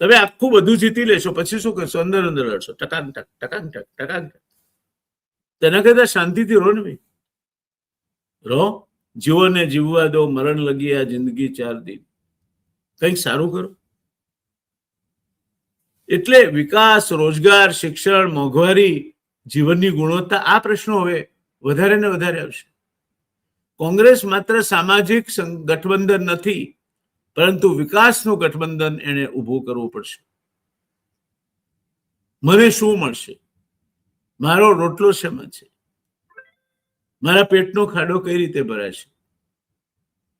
તમે આખું બધું જીતી લેશો, પછી શું કરશો? અંદર અંદર લડશો, ટકાંગ ટક ટકાંગ ટક ટકાંગ ટક. તેના કરતા શાંતિથી રહો ને ભાઈ, રહો. જીવોને જીવવા દો, મરણ લગી આ જિંદગી 4 દિન. કંઈક સારું કરો. એટલે વિકાસ, રોજગાર, શિક્ષણ, મોંઘવારી, જીવનની ગુણવત્તા, આ પ્રશ્નો હવે વધારે ને વધારે આવશે. કોંગ્રેસ માત્ર સામાજિક ગઠબંધન નથી, પરંતુ વિકાસનું ગઠબંધન એને ઊભું કરવું પડશે. મને શું મળશે? મારો રોટલો શેમાં છે? મારા પેટનો ખાડો કઈ રીતે ભરાશે?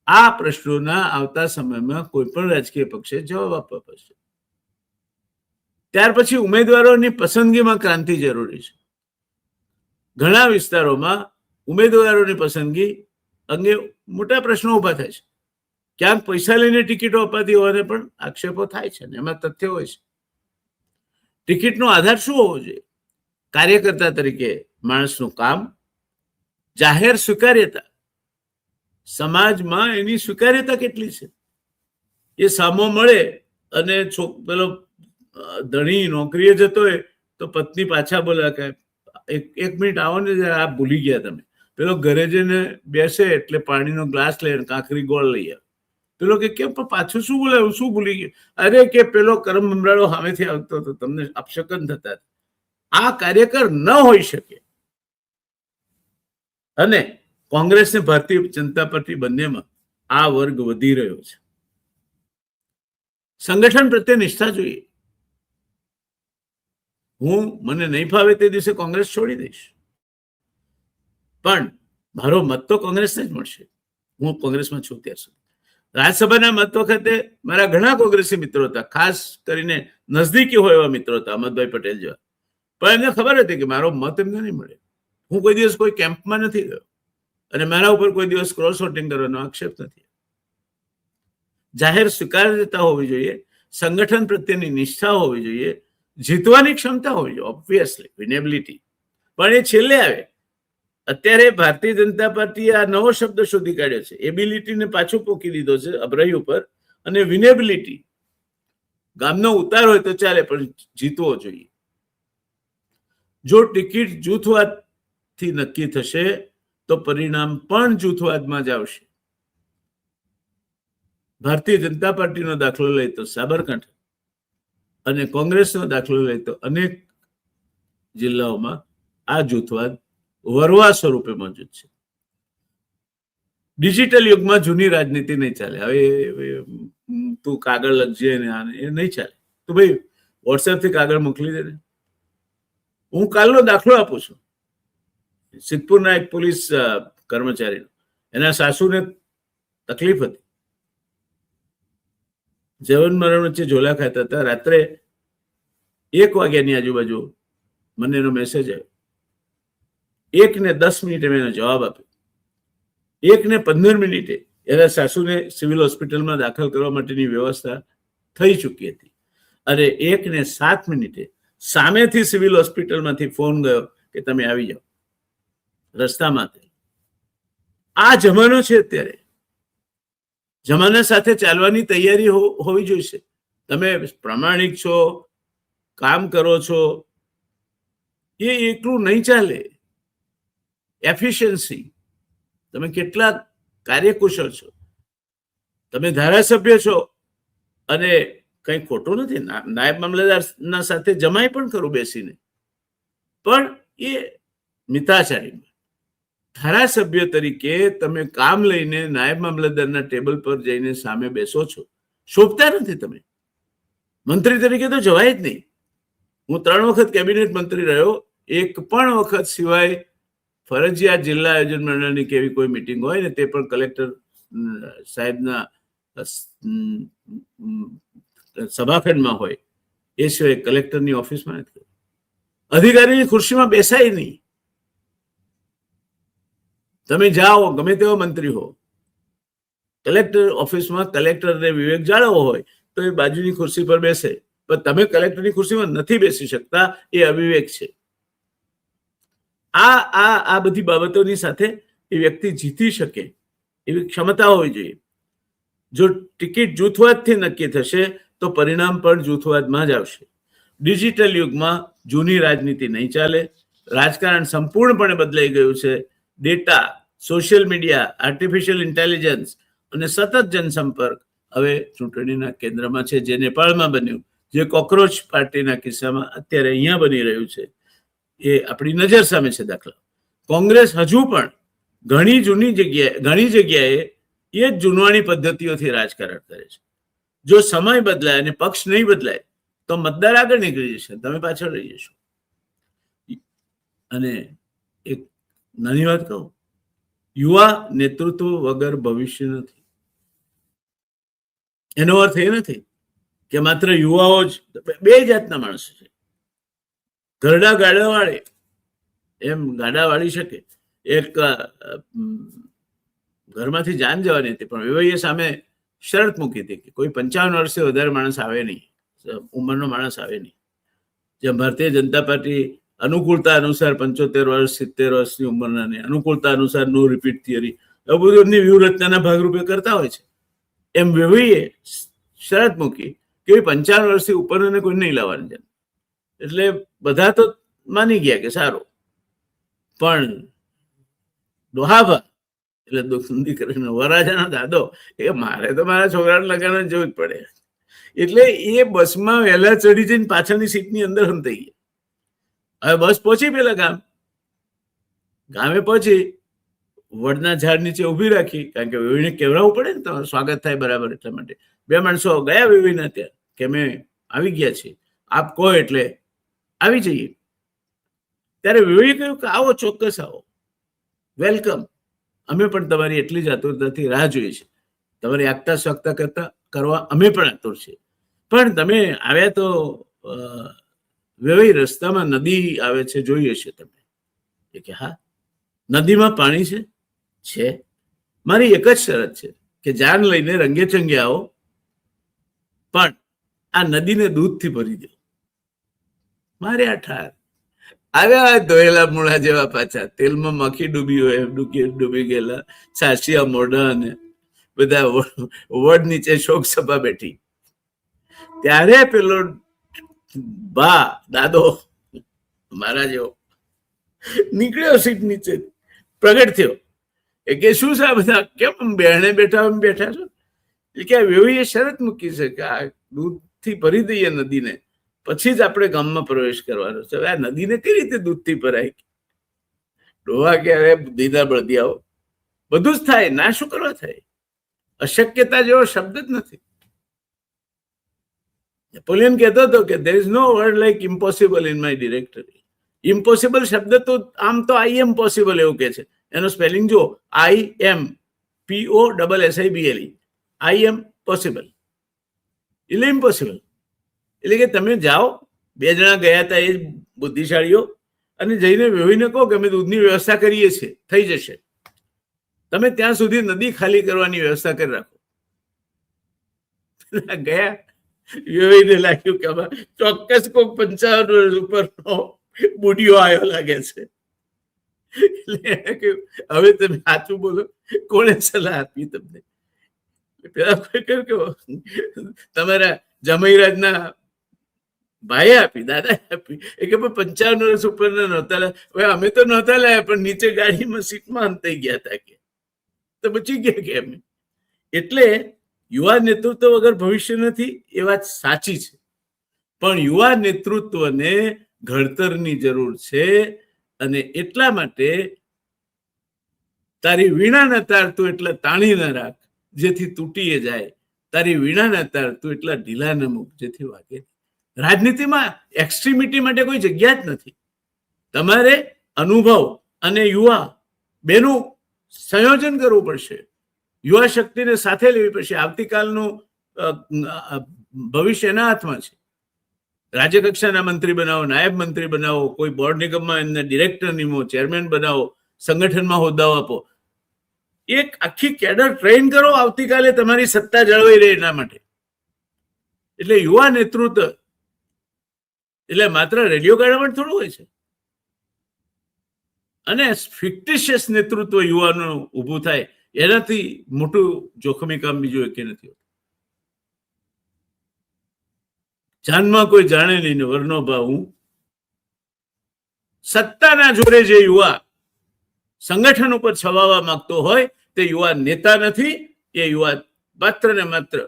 આ પ્રશ્નોના આવતા સમયમાં કોઈ પણ રાજકીય પક્ષે જવાબ આપવા પડશે. ત્યાર પછી ઉમેદવારોની પસંદગીમાં ક્રાંતિ જરૂરી છે. ઘણા વિસ્તારોમાં ઉમેદવારોની પસંદગી અંગે મોટા પ્રશ્નો ઉભા થાય છે. ક્યાંક પૈસા લઈને ટિકિટો અપાતી હોવાને પણ આક્ષેપો થાય છે, ને એમાં તથ્ય હોય છે. ટિકિટનો આધાર શું હોવો જોઈએ? કાર્યકર્તા તરીકે માણસનું કામ, જાહેર સ્વીકાર્યતા, સમાજમાં એની સ્વીકાર્યતા કેટલી છે. એ સામો મળે અને પેલો ધણી નોકરીએ જતો હોય તો પત્ની પાછા બોલા કે એક મિનિટ આવો ને, આ ભૂલી ગયા તમે. પેલો ઘરે જઈને બેસે એટલે પાણીનો ગ્લાસ લઈને કાંકરી ગોળ લઈ આવે. પેલો કે કેમ પાછું શું બોલાયું, શું ભૂલી ગયું? અરે કે પેલો કરમ મમરાળો સામેથી આવતો હતો, તમને અપશકન થતા. આ કાર્યકર ન હોઈ શકે. અને કોંગ્રેસ ને ભારતીય જનતા પાર્ટી બંનેમાં આ વર્ગ વધી રહ્યો છે. સંગઠન પ્રત્યે નિષ્ઠા જોઈએ. મને નહીં ફાવે તે દિવસે કોંગ્રેસ છોડી દઈશ, પણ મારો મત તો કોંગ્રેસને જ મળશે. હું કોંગ્રેસમાં છું ત્યાર સુધી. રાજ્યસભાના મત વખતે મારા ઘણા કોંગ્રેસી મિત્રો હતા, ખાસ કરીને નજદીકી હોય એવા મિત્રો હતા, અહમદભાઈ પટેલ જેવા. પણ એમને ખબર હતી કે મારો મત એમને નહીં મળે. હું કોઈ દિવસ કોઈ કેમ્પમાં નથી ગયો, અને મારા ઉપર કોઈ દિવસ ક્રોસ વોટિંગ કરવાનો આક્ષેપ નથી. જાહેર સ્વીકાર્યતા હોવી જોઈએ, સંગઠન પ્રત્યેની નિષ્ઠા હોવી જોઈએ, જીતવાની ક્ષમતા હોવી જોઈએ, ઓબ્વિયસલી વિનેબિલિટી. પણ એ છેલ્લે આવે. અત્યારે ભારતીય જનતા પાર્ટીએ આ નવો શબ્દ શોધી કાઢ્યો છે, એબિલિટીને પાછું પોકી દીધો છે અભરાઈ ઉપર, અને વિનેબિલિટી. ગામનો ઉતાર હોય તો ચાલે, પણ જીતવો જોઈએ. જો ટિકિટ જૂથવાદથી નક્કી થશે તો પરિણામ પણ જૂથવાદમાં જ આવશે. ભારતીય જનતા પાર્ટીનો દાખલો લઈ તો સાબરકાંઠા અને કોંગ્રેસનો દાખલો લઈ તો અનેક જિલ્લાઓમાં આ જૂથવાદ વરવા સ્વરૂપે મોજૂદ છે. ડિજિટલ યુગમાં જૂની રાજનીતિ નહીં ચાલે. હવે તું કાગળ લખજે ને એ નહીં ચાલે. તો ભાઈ વોટ્સએપ થી કાગળ મોકલી દે ને. હું કાલનો દાખલો આપું છું. સિદ્ધપુરના એક પોલીસ કર્મચારીનો, એના સાસુને તકલીફ હતી, જીવન મરણ વચ્ચે ઝોલા ખાતા હતા. રાત્રે 1 વાગ્યાની આજુબાજુ મને એનો મેસેજ આવ્યો. 1:10 મેં એનો જવાબ આપ્યો. 1:15 એના સાસુને સિવિલ હોસ્પિટલમાં દાખલ કરવા માટેની વ્યવસ્થા થઈ ચૂકી હતી, અને 1:07 સામેથી સિવિલ હોસ્પિટલમાંથી ફોન ગયો કે તમે આવી જાઓ રસ્તામાં. આ જમાનો છે. અત્યારે જમાના સાથે ચાલવાની તૈયારી હોવી જોઈએ. તમે પ્રામાણિક છો, કામ કરો છો, એ એકલું નહીં ચાલે. એફિશિયન્સી, તમે કેટલા કાર્યકુશળ છો, તમે ધારાસભ્ય છો, અને કંઈ ખોટું નથી. નાયબ મામલતદારના સાથે જમાય પણ ખરું બેસીને, પણ એ મિતાચારી. ધારાસભ્ય તરીકે તમે કામ લઈને નાયબ મામલતદારના ટેબલ પર જઈને સામે બેસો છો, શોભતા નથી. તમે મંત્રી તરીકે તો જવાય જ નહીં. હું 3 વખત કેબિનેટ મંત્રી રહ્યો. એક પણ વખત સિવાય ફરજિયાત જિલ્લા આયોજન મંડળની કેવી કોઈ મિટિંગ હોય ને, તે પણ કલેક્ટર સાહેબના સભાખંડમાં હોય, એ સિવાય કલેક્ટરની ઓફિસમાં નથી. અધિકારીની ખુરશીમાં બેસાય નહીં. તમે જાઓ, ગમે તેવો મંત્રી હો, કલેક્ટર ઓફિસમાં કલેક્ટરને વિવેક જાળવવો હોય તો એ બાજુની ખુરશી પર બેસે, પણ તમે કલેક્ટરની ખુરશીમાં નથી બેસી શકતા, એ અવિવેક છે. આ બધી બાબતોની સાથે એ વ્યક્તિ જીતી શકે એવી ક્ષમતા હોવી જોઈએ. જો ટિકિટ જૂથવાદથી નક્કી થશે તો પરિણામ પણ જૂથવાદમાં જ આવશે. ડિજિટલ યુગમાં જૂની રાજનીતિ નહીં ચાલે. રાજકારણ સંપૂર્ણપણે બદલાઈ ગયું છે. Data, social media, artificial intelligence અને સતત જનસંપર્ક હવે ચૂંટણીના કેન્દ્રમાં છે. જે નેપાળમાં બન્યું, જે કોકરોચ પાર્ટીના કિસ્સામાં અત્યારે અહીંયા બની રહ્યું છે, એ આપણી નજર સામે છે. દાખલા કોંગ્રેસ હજુ પણ ઘણી જગ્યાએ એ જ જૂનવાણી પદ્ધતિઓથી રાજકારણ કરે છે. જો સમય બદલાય અને પક્ષ નહીં બદલાય તો મતદાર આગળ નીકળી જશે, તમે પાછળ રહી જશો. અને એક નાની વાત કહું, યુવા નેતૃત્વ વગર ભવિષ્ય નથી. એનો અર્થ એ નથી કે માત્ર યુવાઓ જ. 2 જાતના માણસો છે. ઘરડા ગાડા વાળે, એમ ગાડા વાળી શકે. એક ઘરમાંથી જાન જવાની હતી, પણ વેવાઈએ સામે શરત મૂકી હતી કે કોઈ 55 વર્ષથી વધારે માણસ આવે નહીં, ઉંમરનો માણસ આવે નહીં. જેમ ભારતીય જનતા પાર્ટી અનુકૂળતા અનુસાર 75 વર્ષ 70 વર્ષની ઉંમરના ને અનુકૂળતા અનુસાર નો રિપીટ થિયરી, એવું બધું એમની વ્યૂહરચનાના ભાગરૂપે કરતા હોય છે. એમ વેવાઈએ શરત મૂકી કે 55 વર્ષથી ઉપરને કોઈ નહીં લાવવાની છે. એટલે બધા તો માની ગયા કે સારું, પણ ડોહાભા એટલે દીકરીનો વરાજાનો દાદો, એ મારે તો મારા છોકરાને લગાડવા જવું જ પડે. એટલે એ બસમાં વહેલા ચડી જઈને પાછળની સીટની અંદર હંતાઈ ગયા. હવે બસ પહોંચી પેલા ગામે પહોંચી વડના ઝાડ નીચે ઉભી રાખી, કારણ કે વેવીને કેવડાવવું પડે ને તમારું સ્વાગત થાય બરાબર. એટલા માટે 2 માણસો ગયા વેવીના ત્યાં કે અમે આવી ગયા છીએ, આપ કહો એટલે આવી જઈએ. ત્યારે વેવીએ કહ્યું કે આવો, ચોક્કસ આવો, વેલકમ. અમે પણ તમારી એટલી જ આતુરતાથી રાહ જોઈએ છે. તમારી આગતા સ્વાગતા કરવા અમે પણ આતુર છીએ. પણ તમે આવ્યા તો વેવાઈ રસ્તામાં નદી આવે છે, જોઈએ છે તમે? એ કે હા, નદીમાં પાણી છે. છે. મારી એક જ શરત છે કે જાન લઈને રંગે ચંગે આવો, પણ આ નદીને દૂધથી ભરી દો. મારે આ ઠાર આવ્યા ધોયેલા મૂળા જેવા પાછા, તેલમાં મખી ડૂબી હોય ડૂબી ગયેલા સાસિયા મોઢા અને બધા વડ નીચે શોક સભા બેઠી. ત્યારે પેલો બા દાદો મારા જેવો નીકળ્યો સીટ નીચે, પ્રગટ થયો. એ કે શું છે આ બધા, કેમ બેહણે બેઠા છો? એ કે વેવીએ શરત મૂકી છે કે આ દૂધથી ભરી દઈએ નદીને, પછી જ આપણે ગામમાં પ્રવેશ કરવાનો છે. હવે આ નદીને કઈ રીતે દૂધથી ભરાય? ડોહા કે અરે બુદ્ધિના બળદિયાઓ, બધું જ થાય, ના શું કરવા થાય? અશક્યતા જેવો શબ્દ જ નથી. નેપોલિયન કહેતો હતો કે there is no word like impossible in my directory. Impossible શબ્દ તો આમ તો આઈ એમ પોસિબલ એવું કે છે. એનો સ્પેલિંગ જો IMPOSSIBLE, આઈ એમ પોસિબલ એટલે ઇમ્પોસિબલ. એટલે કે તમે જાઓ, 2 જણા ગયા હતા એ બુદ્ધિશાળીઓ, અને જઈને વેવીને કહો કે અમે દૂધની વ્યવસ્થા કરીએ છીએ, થઈ જશે. તમે ત્યાં સુધી નદી ખાલી કરવાની વ્યવસ્થા કરી રાખો. ગયા વેવીને લાગ્યું કે ચોક્કસ કોઈ 55 વર્ષ ઉપરનો બુઢિયો આવ્યો લાગે છે. એટલે હવે તમે સાચું બોલો, કોણે સલાહ આપી તમને? પેલા કોઈ કહ્યું કે તમારા જમાઈરાજના ભાઈએ આપી, દાદા આપી. એ કે 55 વર્ષ ઉપરના નહોતા લાયા. હવે અમે તો નહોતા લાયા, પણ નીચે ગાડીમાં સીટમાં અંતાઈ ગયા હતા કે તો બચી ગયા કે અમે. એટલે યુવા નેતૃત્વ વગર ભવિષ્ય નથી, એ વાત સાચી છે. પણ યુવા નેતૃત્વને ઘડતરની જરૂર છે, અને એટલા માટે તારી વીણા ન તારતું એટલા તાણી ન રાખ જેથી તૂટીએ જાય, તારી વીણા ન તારતું એટલા ઢીલા ન મૂક જેથી વાગે. રાજનીતિમાં એક્સ્ટ્રીમિટી માટે કોઈ જગ્યા જ નથી. તમારે અનુભવ અને યુવા બેનું સંયોજન કરવું પડશે. યુવા શક્તિને સાથે લેવી પડશે. આવતીકાલનું ભવિષ્ય એના હાથમાં છે. રાજ્ય કક્ષાના મંત્રી બનાવો, નાયબ મંત્રી બનાવો, કોઈ બોર્ડ નિગમમાં એમને ડિરેક્ટર નિમો, ચેરમેન બનાવો, સંગઠનમાં હોદ્દાઓ આપો. એક આખી કેડર ટ્રેન કરો આવતીકાલે તમારી સત્તા જળવાઈ રહે એના માટે. એટલે યુવા નેતૃત્વ એટલે માત્ર રેડિયો ગાડામાં થોડું હોય છે. અને ફિક્ટિશિયસ નેતૃત્વ યુવાનું ઊભું થાય એનાથી મોટું જોખમી કામ બીજું એક નથી. જાનમાં કોઈ જાણે નહીં ને વરનો ભાવ હું. સત્તાના જોરે જે યુવા સંગઠન ઉપર છવાવા માંગતો હોય તે યુવા નેતા નથી. એ યુવા માત્ર ને માત્ર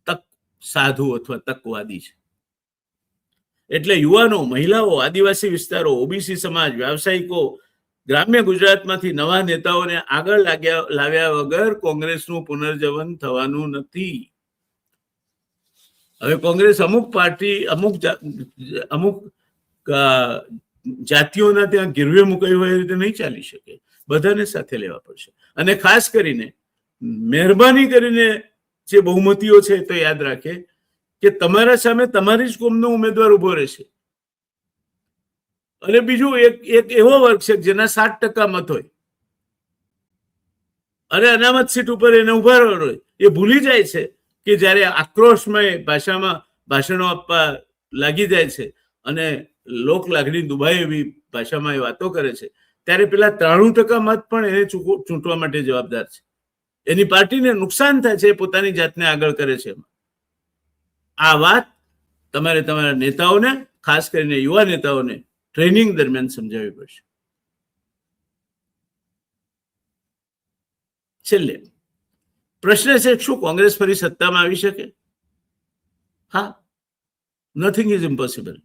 તક સાધુ અથવા તકવાદી છે. એટલે યુવાનો, મહિલાઓ, આદિવાસી વિસ્તારો, ઓબીસી સમાજ, વ્યાવસાયિકો, ગ્રામ્ય ગુજરાતમાંથી નવા નેતાઓને આગળ લાવ્યા વગર કોંગ્રેસનું પુનર્જીવન થવાનું નથી. હવે કોંગ્રેસ અમુક પાર્ટી અમુક જાતિઓના ત્યાં ગીરવે મુકાઈ હોય એ રીતે નહીં ચાલી શકે. બધાને સાથે લેવા પડશે. અને ખાસ કરીને મહેરબાની કરીને જે બહુમતીઓ છે તો યાદ રાખે કે તમારા સામે તમારી જ કોમનો ઉમેદવાર ઉભો રહેશે. અને બીજું એક એવો વર્ગ છે જેના 7% મત હોય અને અનામત સીટ ઉપર એને ઉભા રહેવાનો હોય. એ ભૂલી જાય છે કે જયારે આક્રોશમય ભાષામાં ભાષણો આપવા લાગી જાય છે અને લોક લાગણી દુભાય એવી ભાષામાં એ વાતો કરે છે, ત્યારે પેલા 93% મત પણ એને ચૂંટવા માટે જવાબદાર છે. એની પાર્ટીને નુકસાન થાય છે, એ પોતાની જાતને આગળ કરે છે. આ વાત તમારે તમારા નેતાઓને, ખાસ કરીને યુવા નેતાઓને ટ્રેનિંગ દરમિયાન સમજાવવી પડશે. છેલ્લે પ્રશ્ન છે, શું કોંગ્રેસ ફરી સત્તામાં આવી શકે? હા, નથિંગ ઇઝ ઇમ્પોસિબલ.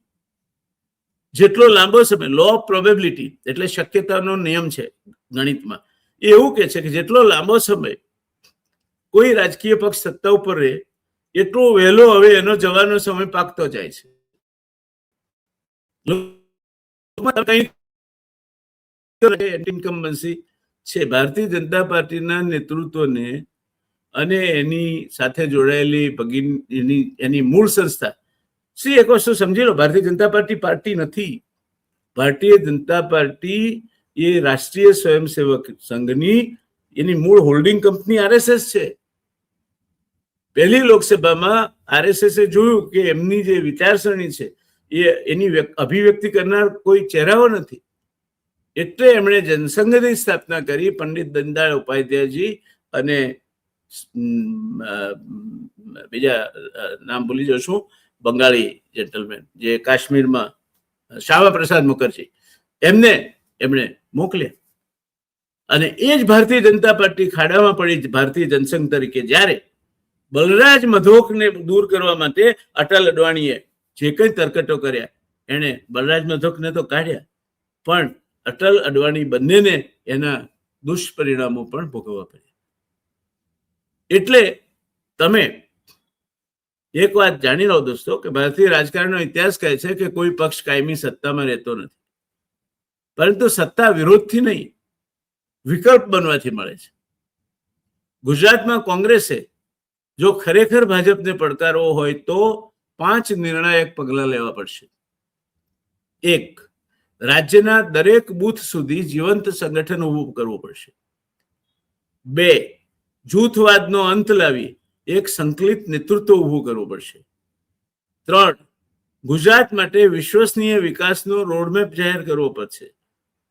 જેટલો લાંબો સમય, લો ઓફ પ્રોબેબિલિટી એટલે શક્યતાનો નિયમ છે ગણિતમાં, એ એવું કે છે કે જેટલો લાંબો સમય કોઈ રાજકીય પક્ષ સત્તા ઉપર રહે એટલો વહેલો હવે એનો જવાનો સમય પાકતો જાય છે. ઇન્કમ્બન્સી છે ભારતીય જનતા પાર્ટીના નેતૃત્વને અને એની સાથે જોડાયેલી એની મૂળ સંસ્થા. એક વસ્તુ સમજી લો, ભારતીય જનતા પાર્ટી પાર્ટી નથી. ભારતીય જનતા પાર્ટી એ રાષ્ટ્રીય સ્વયંસેવક સંઘની એની મૂળ હોલ્ડિંગ કંપની આરએસએસ છે. પહેલી લોકસભામાં આરએસએસે જોયું કે એમની જે વિચારસરણી છે એની અભિવ્યક્તિ કરનાર કોઈ ચહેરાઓ નથી, એટલે એમણે જનસંઘની સ્થાપના કરી. પંડિત દીનદયાળ ઉપાધ્યાયજી અને બીજા નામ ભૂલી જશું, બંગાળી જેન્ટલમેન જે કાશ્મીરમાં શ્યામા પ્રસાદ મુખર્જી, એમણે મોકલ્યા. અને એ જ ભારતીય જનતા પાર્ટી ખાડામાં પડી ભારતીય જનસંઘ તરીકે. જ્યારે બલરાજ મધોકને દૂર કરવા માટે અટલ અડવાણીએ જે કંઈ તરકટો કર્યા, એણે બલરાજ મધોકને તો કાઢ્યા, પણ અટલ અડવાણી બંનેને એના દુષ્પરિણામો પણ ભોગવવા પડ્યા. એટલે તમે એક વાત જાણી લો દોસ્તો કે ભારતીય રાજકારણનો ઇતિહાસ કહે છે કે કોઈ પક્ષ કાયમી સત્તામાં રહેતો નથી, પરંતુ સત્તા વિરોધથી નહીં, વિકલ્પ બનવાથી મળે છે. ગુજરાતમાં કોંગ્રેસે જો ખરેખર ભાજપને પડકારવો હોય તો 5 નિર્ણાયક પગલાં લેવા પડશે. 1, રાજ્યના દરેક બૂથ સુધી જીવંત સંગઠન ઊભું કરવું પડશે. 2, જૂથવાદનો અંત લાવી એક સંકલિત નેતૃત્વ ઊભું કરવું પડશે. 3, ગુજરાત માટે વિશ્વસનીય વિકાસનો રોડમેપ જાહેર કરવો પડશે.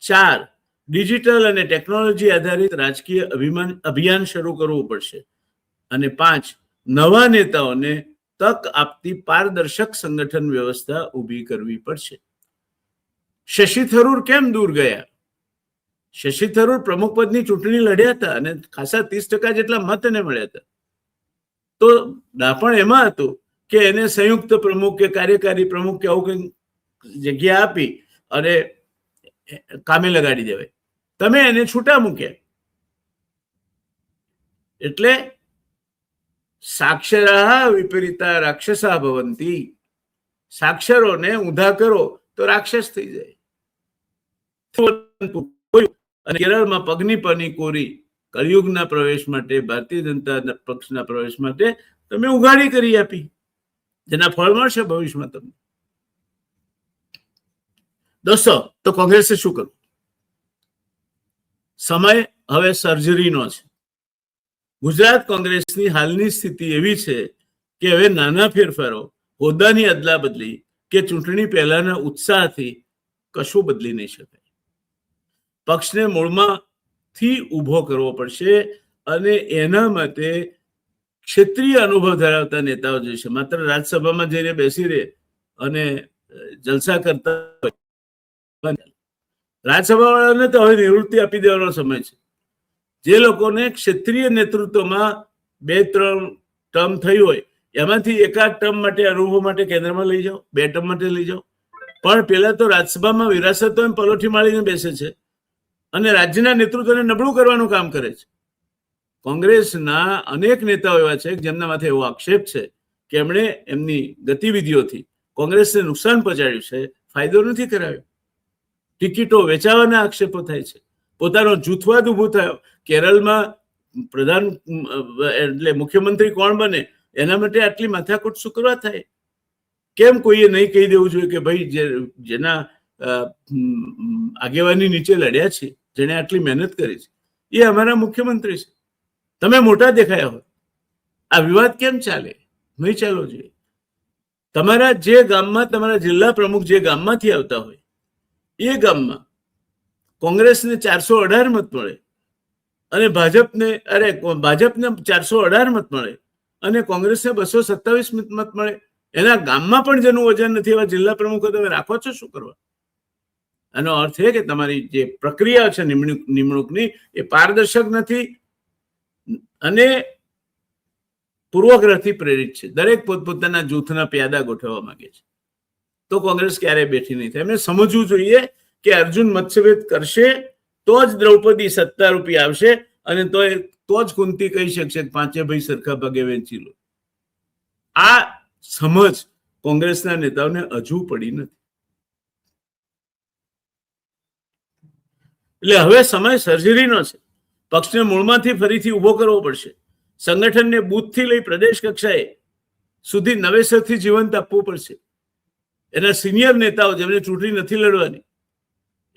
4, ડિજિટલ અને ટેકનોલોજી આધારિત રાજકીય અભિયાન શરૂ કરવું પડશે. અને 5, નવા નેતાઓને તક આપતી પારદર્શક સંગઠન વ્યવસ્થા ઊભી કરવી પડશે. શશી થરૂર કેમ દૂર ગયા? શશી થરૂર પ્રમુખ પદની ચૂંટણી લડ્યા હતા અને ખાસા 30% જેટલા મત એને મળ્યા હતા. તો દાપણ એમાં હતું કે એને સંયુક્ત પ્રમુખ કે કાર્યકારી પ્રમુખ કે આવું કઈ જગ્યા આપી અને કામે લગાડી દેવાય. તમે એને છૂટા મૂક્યા. એટલે સાક્ષરા વિપરીતા રાક્ષસા ભવંતી. સાક્ષરોને ઊંધા કરો તો રાક્ષસ થઈ જાય. અને કેરળમાં પગની પની કોરી કળિયુગના પ્રવેશ માટે, ભારતીય જનતા પક્ષના પ્રવેશ માટે તમે ઉઘાડી કરી આપી, જેના ફળ મળશે ભવિષ્યમાં તમને. દોસ્તો, તો કોંગ્રેસે શું કરવું? સમય હવે સર્જરીનો છે. ગુજરાત કોંગ્રેસની હાલની સ્થિતિ એવી છે કે હવે નાના ફેરફારો, હોદ્દાની અદલા બદલી કે ચૂંટણી પહેલાના ઉત્સાહથી કશું બદલી નહીં શકાય. પક્ષને મૂળમાંથી ઊભો કરવો પડશે અને એના માટે ક્ષેત્રીય અનુભવ ધરાવતા નેતાઓ જોઈશે. માત્ર રાજ્યસભામાં જઈને બેસી રહે અને જલસા કરતા રાજ્યસભા વાળાને તો હવે નિવૃત્તિ આપી દેવાનો સમય છે. જે લોકોને ક્ષેત્રીય નેતૃત્વમાં 2-3 ટર્મ થઈ હોય એમાંથી એકાદ ટર્મ માટે અનુભવ માટે કેન્દ્રમાં લઈ જાઓ, 2 ટર્મ માટે લઈ જાઓ. પણ પેલા તો રાજ્યસભામાં વિરાસતો એમ પલોઠી માળીને બેસે છે અને રાજ્યના નેતૃત્વને નબળું કરવાનું કામ કરે છે. કોંગ્રેસના અનેક નેતાઓ એવા છે જેમના માથે એવો આક્ષેપ છે કે એમણે એમની ગતિવિધિઓથી કોંગ્રેસને નુકસાન પહોંચાડ્યું છે, ફાયદો નથી કરાવ્યો. ટિકિટો વેચાવાના આક્ષેપો થાય છે. પોતાનો જૂથવાદ ઉભો થયો. કેરળમાં પ્રધાન એટલે મુખ્યમંત્રી કોણ બને એના માટે આટલી માથાકૂટ શું કરવા થાય? કેમ કોઈએ નહીં કહી દેવું જોઈએ કે ભાઈ જેના આગેવાની નીચે લડ્યા છે, જેને આટલી મહેનત કરી છે, એ અમારા મુખ્યમંત્રી છે. તમે મોટા દેખાયા હોય, આ વિવાદ કેમ ચાલે? નહીં ચાલવો જોઈએ. તમારા જે ગામમાં તમારા જિલ્લા પ્રમુખ જે ગામમાંથી આવતા હોય એ ગામમાં કોંગ્રેસને 418 મત મળે અને ભાજપને 418 મત મળે અને કોંગ્રેસને 227 મત મળે. એના ગામમાં પણ જેનું વજન નથી એવા જિલ્લા પ્રમુખો તમે રાખો છો શું કરવા? આનો અર્થ એ કે તમારી જે પ્રક્રિયા છે નિમણૂકની એ પારદર્શક નથી અને પૂર્વગ્રહથી પ્રેરિત છે. દરેક પોતપોતાના જૂથના પ્યાદા ગોઠવવા માંગે છે. તો કોંગ્રેસ ક્યારેય બેઠી નહીં થાય. એમને સમજવું જોઈએ કે અર્જુન મત્સ્યવેદ કરશે તો જ દ્રૌપદી સત્તારૂપી આવશે અને તો જ કુંતી કહી શકશે 5 ભાઈ સરખા ભાગે વેચી લો. આ સમજ કોંગ્રેસના નેતાઓને હજુ પડી નથી. એટલે હવે સમય સર્જરીનો છે. પક્ષને મૂળમાંથી ફરીથી ઉભો કરવો પડશે. સંગઠનને બૂથથી લઈ પ્રદેશ કક્ષાએ સુધી નવેસરથી જીવંત આપવું પડશે. એના સિનિયર નેતાઓ જેમને ચૂંટણી નથી લડવાની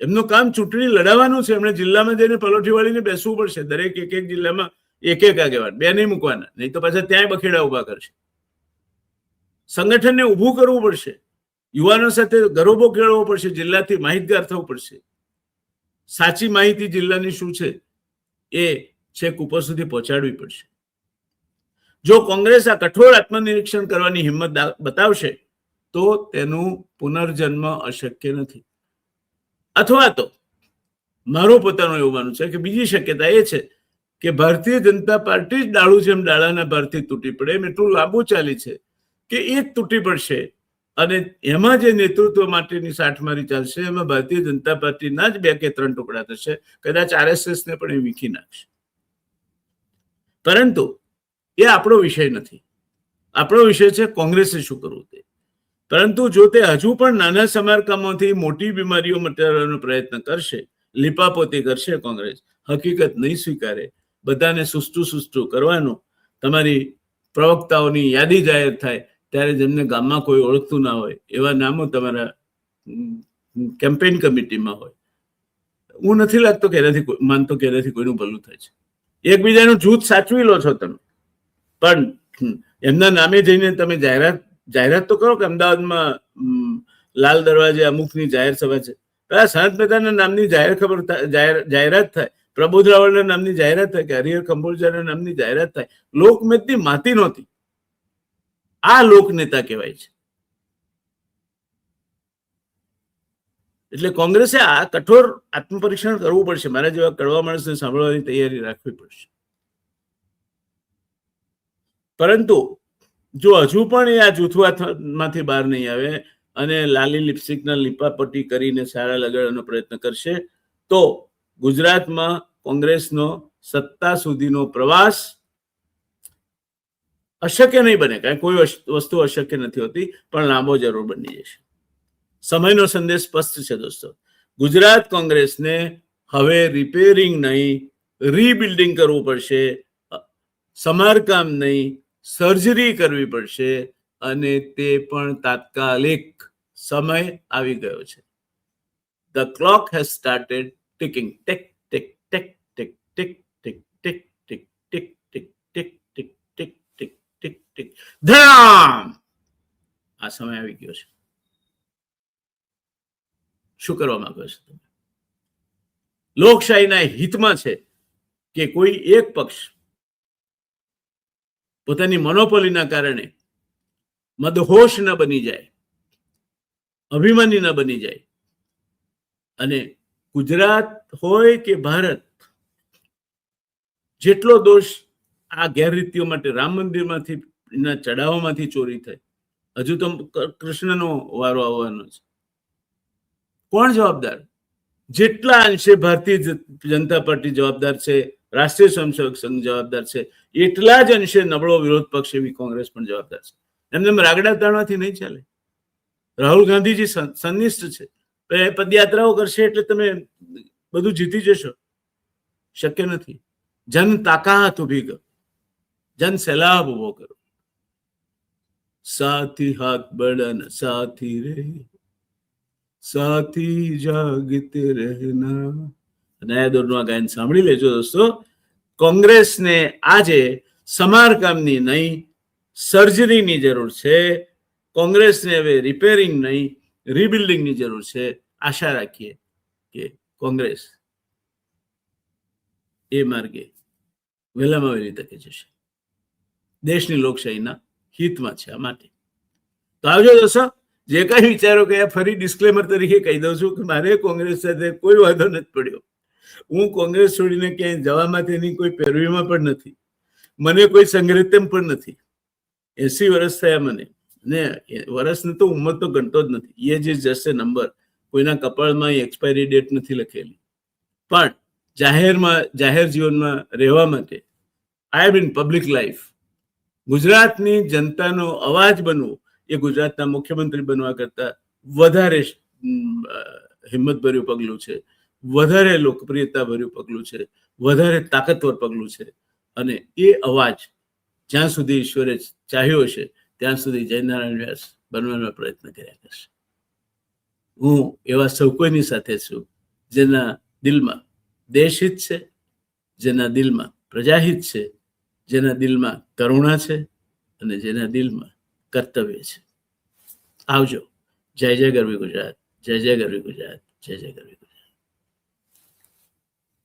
એમનું કામ ચૂંટણી લડાવવાનું છે. એમણે જિલ્લામાં જઈને પલોઠી વાળીને બેસવું પડશે. દરેક એક એક જિલ્લામાં એક એક આગેવાન, બે નહીં મૂકવાના, નહીં તો પાછા ત્યાંય બખેડા ઉભા કરશે. સંગઠનને ઊભું કરવું પડશે. યુવાનો સાથે ગરોબો કેળવવો પડશે. જિલ્લાથી માહિતગાર થવું પડશે. સાચી માહિતી જિલ્લાની શું છે એ છેક ઉપર સુધી પહોંચાડવી પડશે. જો કોંગ્રેસ આ કઠોર આત્મનિરીક્ષણ કરવાની હિંમત બતાવશે તો તેનું પુનર્જન્મ અશક્ય નથી. અથવા તો મારું પોતાનું એવું માનવું છે કે બીજી શક્યતા એ છે કે ભારતીય જનતા પાર્ટી જ ડાળું જેમ ડાળાના ભારથી તૂટી પડે એમ એટલું લાંબુ ચાલી છે કે એ જ તૂટી પડશે અને એમાં જે નેતૃત્વ માટેની સાઠમારી ચાલશે એમાં ભારતીય જનતા પાર્ટીના જ 2 કે 3 ટુકડા થશે. કદાચ RSS ને પણ એ વીખી નાખશે. પરંતુ એ આપણો વિષય નથી. આપણો વિષય છે કોંગ્રેસે શું કરવું તે. પરંતુ જો તે હજુ પણ નાના સમારકામોથી મોટી બીમારીઓ મટાડવાનો પ્રયત્ન કરશે, લીપાપોતી કરશે, કોંગ્રેસ હકીકત નહીં સ્વીકારે, બધાને સુસ્તું કરવાનું, તમારી પ્રવક્તાઓની યાદી જાહેર થાય ત્યારે જેમને ગામમાં કોઈ ઓળખતું ના હોય એવા નામો તમારા કેમ્પેઇન કમિટીમાં હોય. હું નથી માનતો કે એનાથી કોઈનું ભલું થાય છે. એકબીજાનું જૂથ સાચવી લો છો તમે, પણ એમના નામે જઈને તમે જાહેરાત તો કરો કે અમદાવાદમાં લાલ દરવાજે અમુકની જાહેર સભા છે. પેલા સનત મહેતાના નામની જાહેરાત થાય, પ્રબોધ રાવળના નામની જાહેરાત થાય કે હરિહર કંબોજાના નામની જાહેરાત થાય. લોકમેદની માતી નહોતી. આ લોકનેતા કહેવાય છે. એટલે કોંગ્રેસે આ કઠોર આત્મપરીક્ષણ કરવું પડશે. મારા જેવા કડવા માણસને સાંભળવાની તૈયારી રાખવી પડશે. પરંતુ જો હજુ પણ એ આ જૂથવાદમાંથી બહાર નહીં આવે અને લાલી લિપસ્ટિકના લીપાપટ્ટી કરીને સારા લગાડવાનો પ્રયત્ન કરશે તો ગુજરાતમાં કોંગ્રેસનો સત્તા સુધીનો પ્રવાસ અશક્ય નહીં બને. કારણ કોઈ વસ્તુ અશક્ય નથી હોતી, પણ લાંબો જરૂર બની જશે. સમયનો સંદેશ સ્પષ્ટ છે દોસ્તો. ગુજરાત કોંગ્રેસને હવે રિપેરિંગ નહીં, રીબિલ્ડિંગ કરવું પડશે. સમારકામ નહીં, સર્જરી કરવી પડશે અને તે પણ તાત્કાલિક. સમય આવી ગયો છે. The clock has started ticking. Tick tick tick tick tick tick tick tick tick tick tick tick tick tick tick tick ધડામ. આ સમય આવી ગયો છે. શું કરવા માંગો છો તમે? લોકશાહીના હિતમાં છે કે કોઈ એક પક્ષ પોતાની મોનોપોલીના કારણે મદહોશ ન બની જાય, અભિમાની ન બની જાય અને ગુજરાત હોય કે ભારત, જેટલો દોષ આ ગેરરીતિઓ માટે રામ મંદિરમાંથી ચડાવવામાંથી ચોરી થઈ, હજુ તો કૃષ્ણનો વારો આવવાનો છે. કોણ જવાબદાર? જેટલા અંશે ભારતીય જનતા પાર્ટી જવાબદાર છે, રાષ્ટ્રીય સ્વયંસેવક સંઘ જવાબદાર છે, એટલા જ અંશે નબળો વિરોધ પક્ષ એવી કોંગ્રેસ પણ જવાબદાર છે. એમને રાગડા તાણવાથી નહીં ચાલે. રાહુલ ગાંધીજી સંનિષ્ઠ છે, પદયાત્રાઓ કરશે એટલે તમે બધું જીતી જશો. શક્ય નથી. જન તાકાત ઉભી કરો, જન સૈલાબ ઉભો કરો. સાથી હાથ બળન સાથી રે, સાથી જાગતે રહેના. નયા દોરનું આ ગાયન સાંભળી લેજો દોસ્તો. કોંગ્રેસને આજે સમારકામની નહીં, સર્જરીની જરૂર છે. કોંગ્રેસને હવે રિપેરિંગ નહીં, રીબિલ્ડિંગની જરૂર છે. આશા રાખીએ કે કોંગ્રેસ એ માર્ગે વહેલામાં વહેલી તકે જશે. દેશની લોકશાહીના હિતમાં છે આ માટે. તો આવજો દોસ્તો. જે કઈ વિચારો કે ફરી ડિસ્ક્લેમર તરીકે કહી દઉં છું કે મારે કોંગ્રેસ સાથે કોઈ વાંધો નથી પડ્યો. હું કોંગ્રેસ છોડીને ક્યાંય જવા માટેની કોઈ પેરવીમાં પણ નથી. મને કોઈ સંગ્રહતમ પણ નથી. 80 વર્ષ થયા મને, ને વર્ષની તો ઉંમર તો ગણતો જ નથી. એ જે જશે નંબર, કોઈના કપાળમાં એક્સપાયરી ડેટ નથી લખેલી. પણ જાહેર જીવનમાં રહેવા માટે I have in public life. ગુજરાતની જનતાનો અવાજ બનવું એ ગુજરાતના મુખ્યમંત્રી બનવા કરતા વધારે હિંમતભર્યું પગલું છે, વધારે લોકપ્રિયતા ભર્યું પગલું છે, વધારે તાકાતવર પગલું છે. અને એ અવાજ જ્યાં સુધી ઈશ્વરે ચાહ્યો છે ત્યાં સુધી જયનારાયણ વ્યાસ બનવાનો પ્રયત્ન કર્યા કરશે. હું એવા સૌ કોઈની સાથે છું જેના દિલમાં દેશહિત છે, જેના દિલમાં પ્રજાહિત છે, જેના દિલમાં કરુણા છે અને જેના દિલમાં કર્તવ્ય છે. આવજો. જય જય ગરવી ગુજરાત, જય જય ગરવી ગુજરાત, જય જય ગરવી ગુજરાત.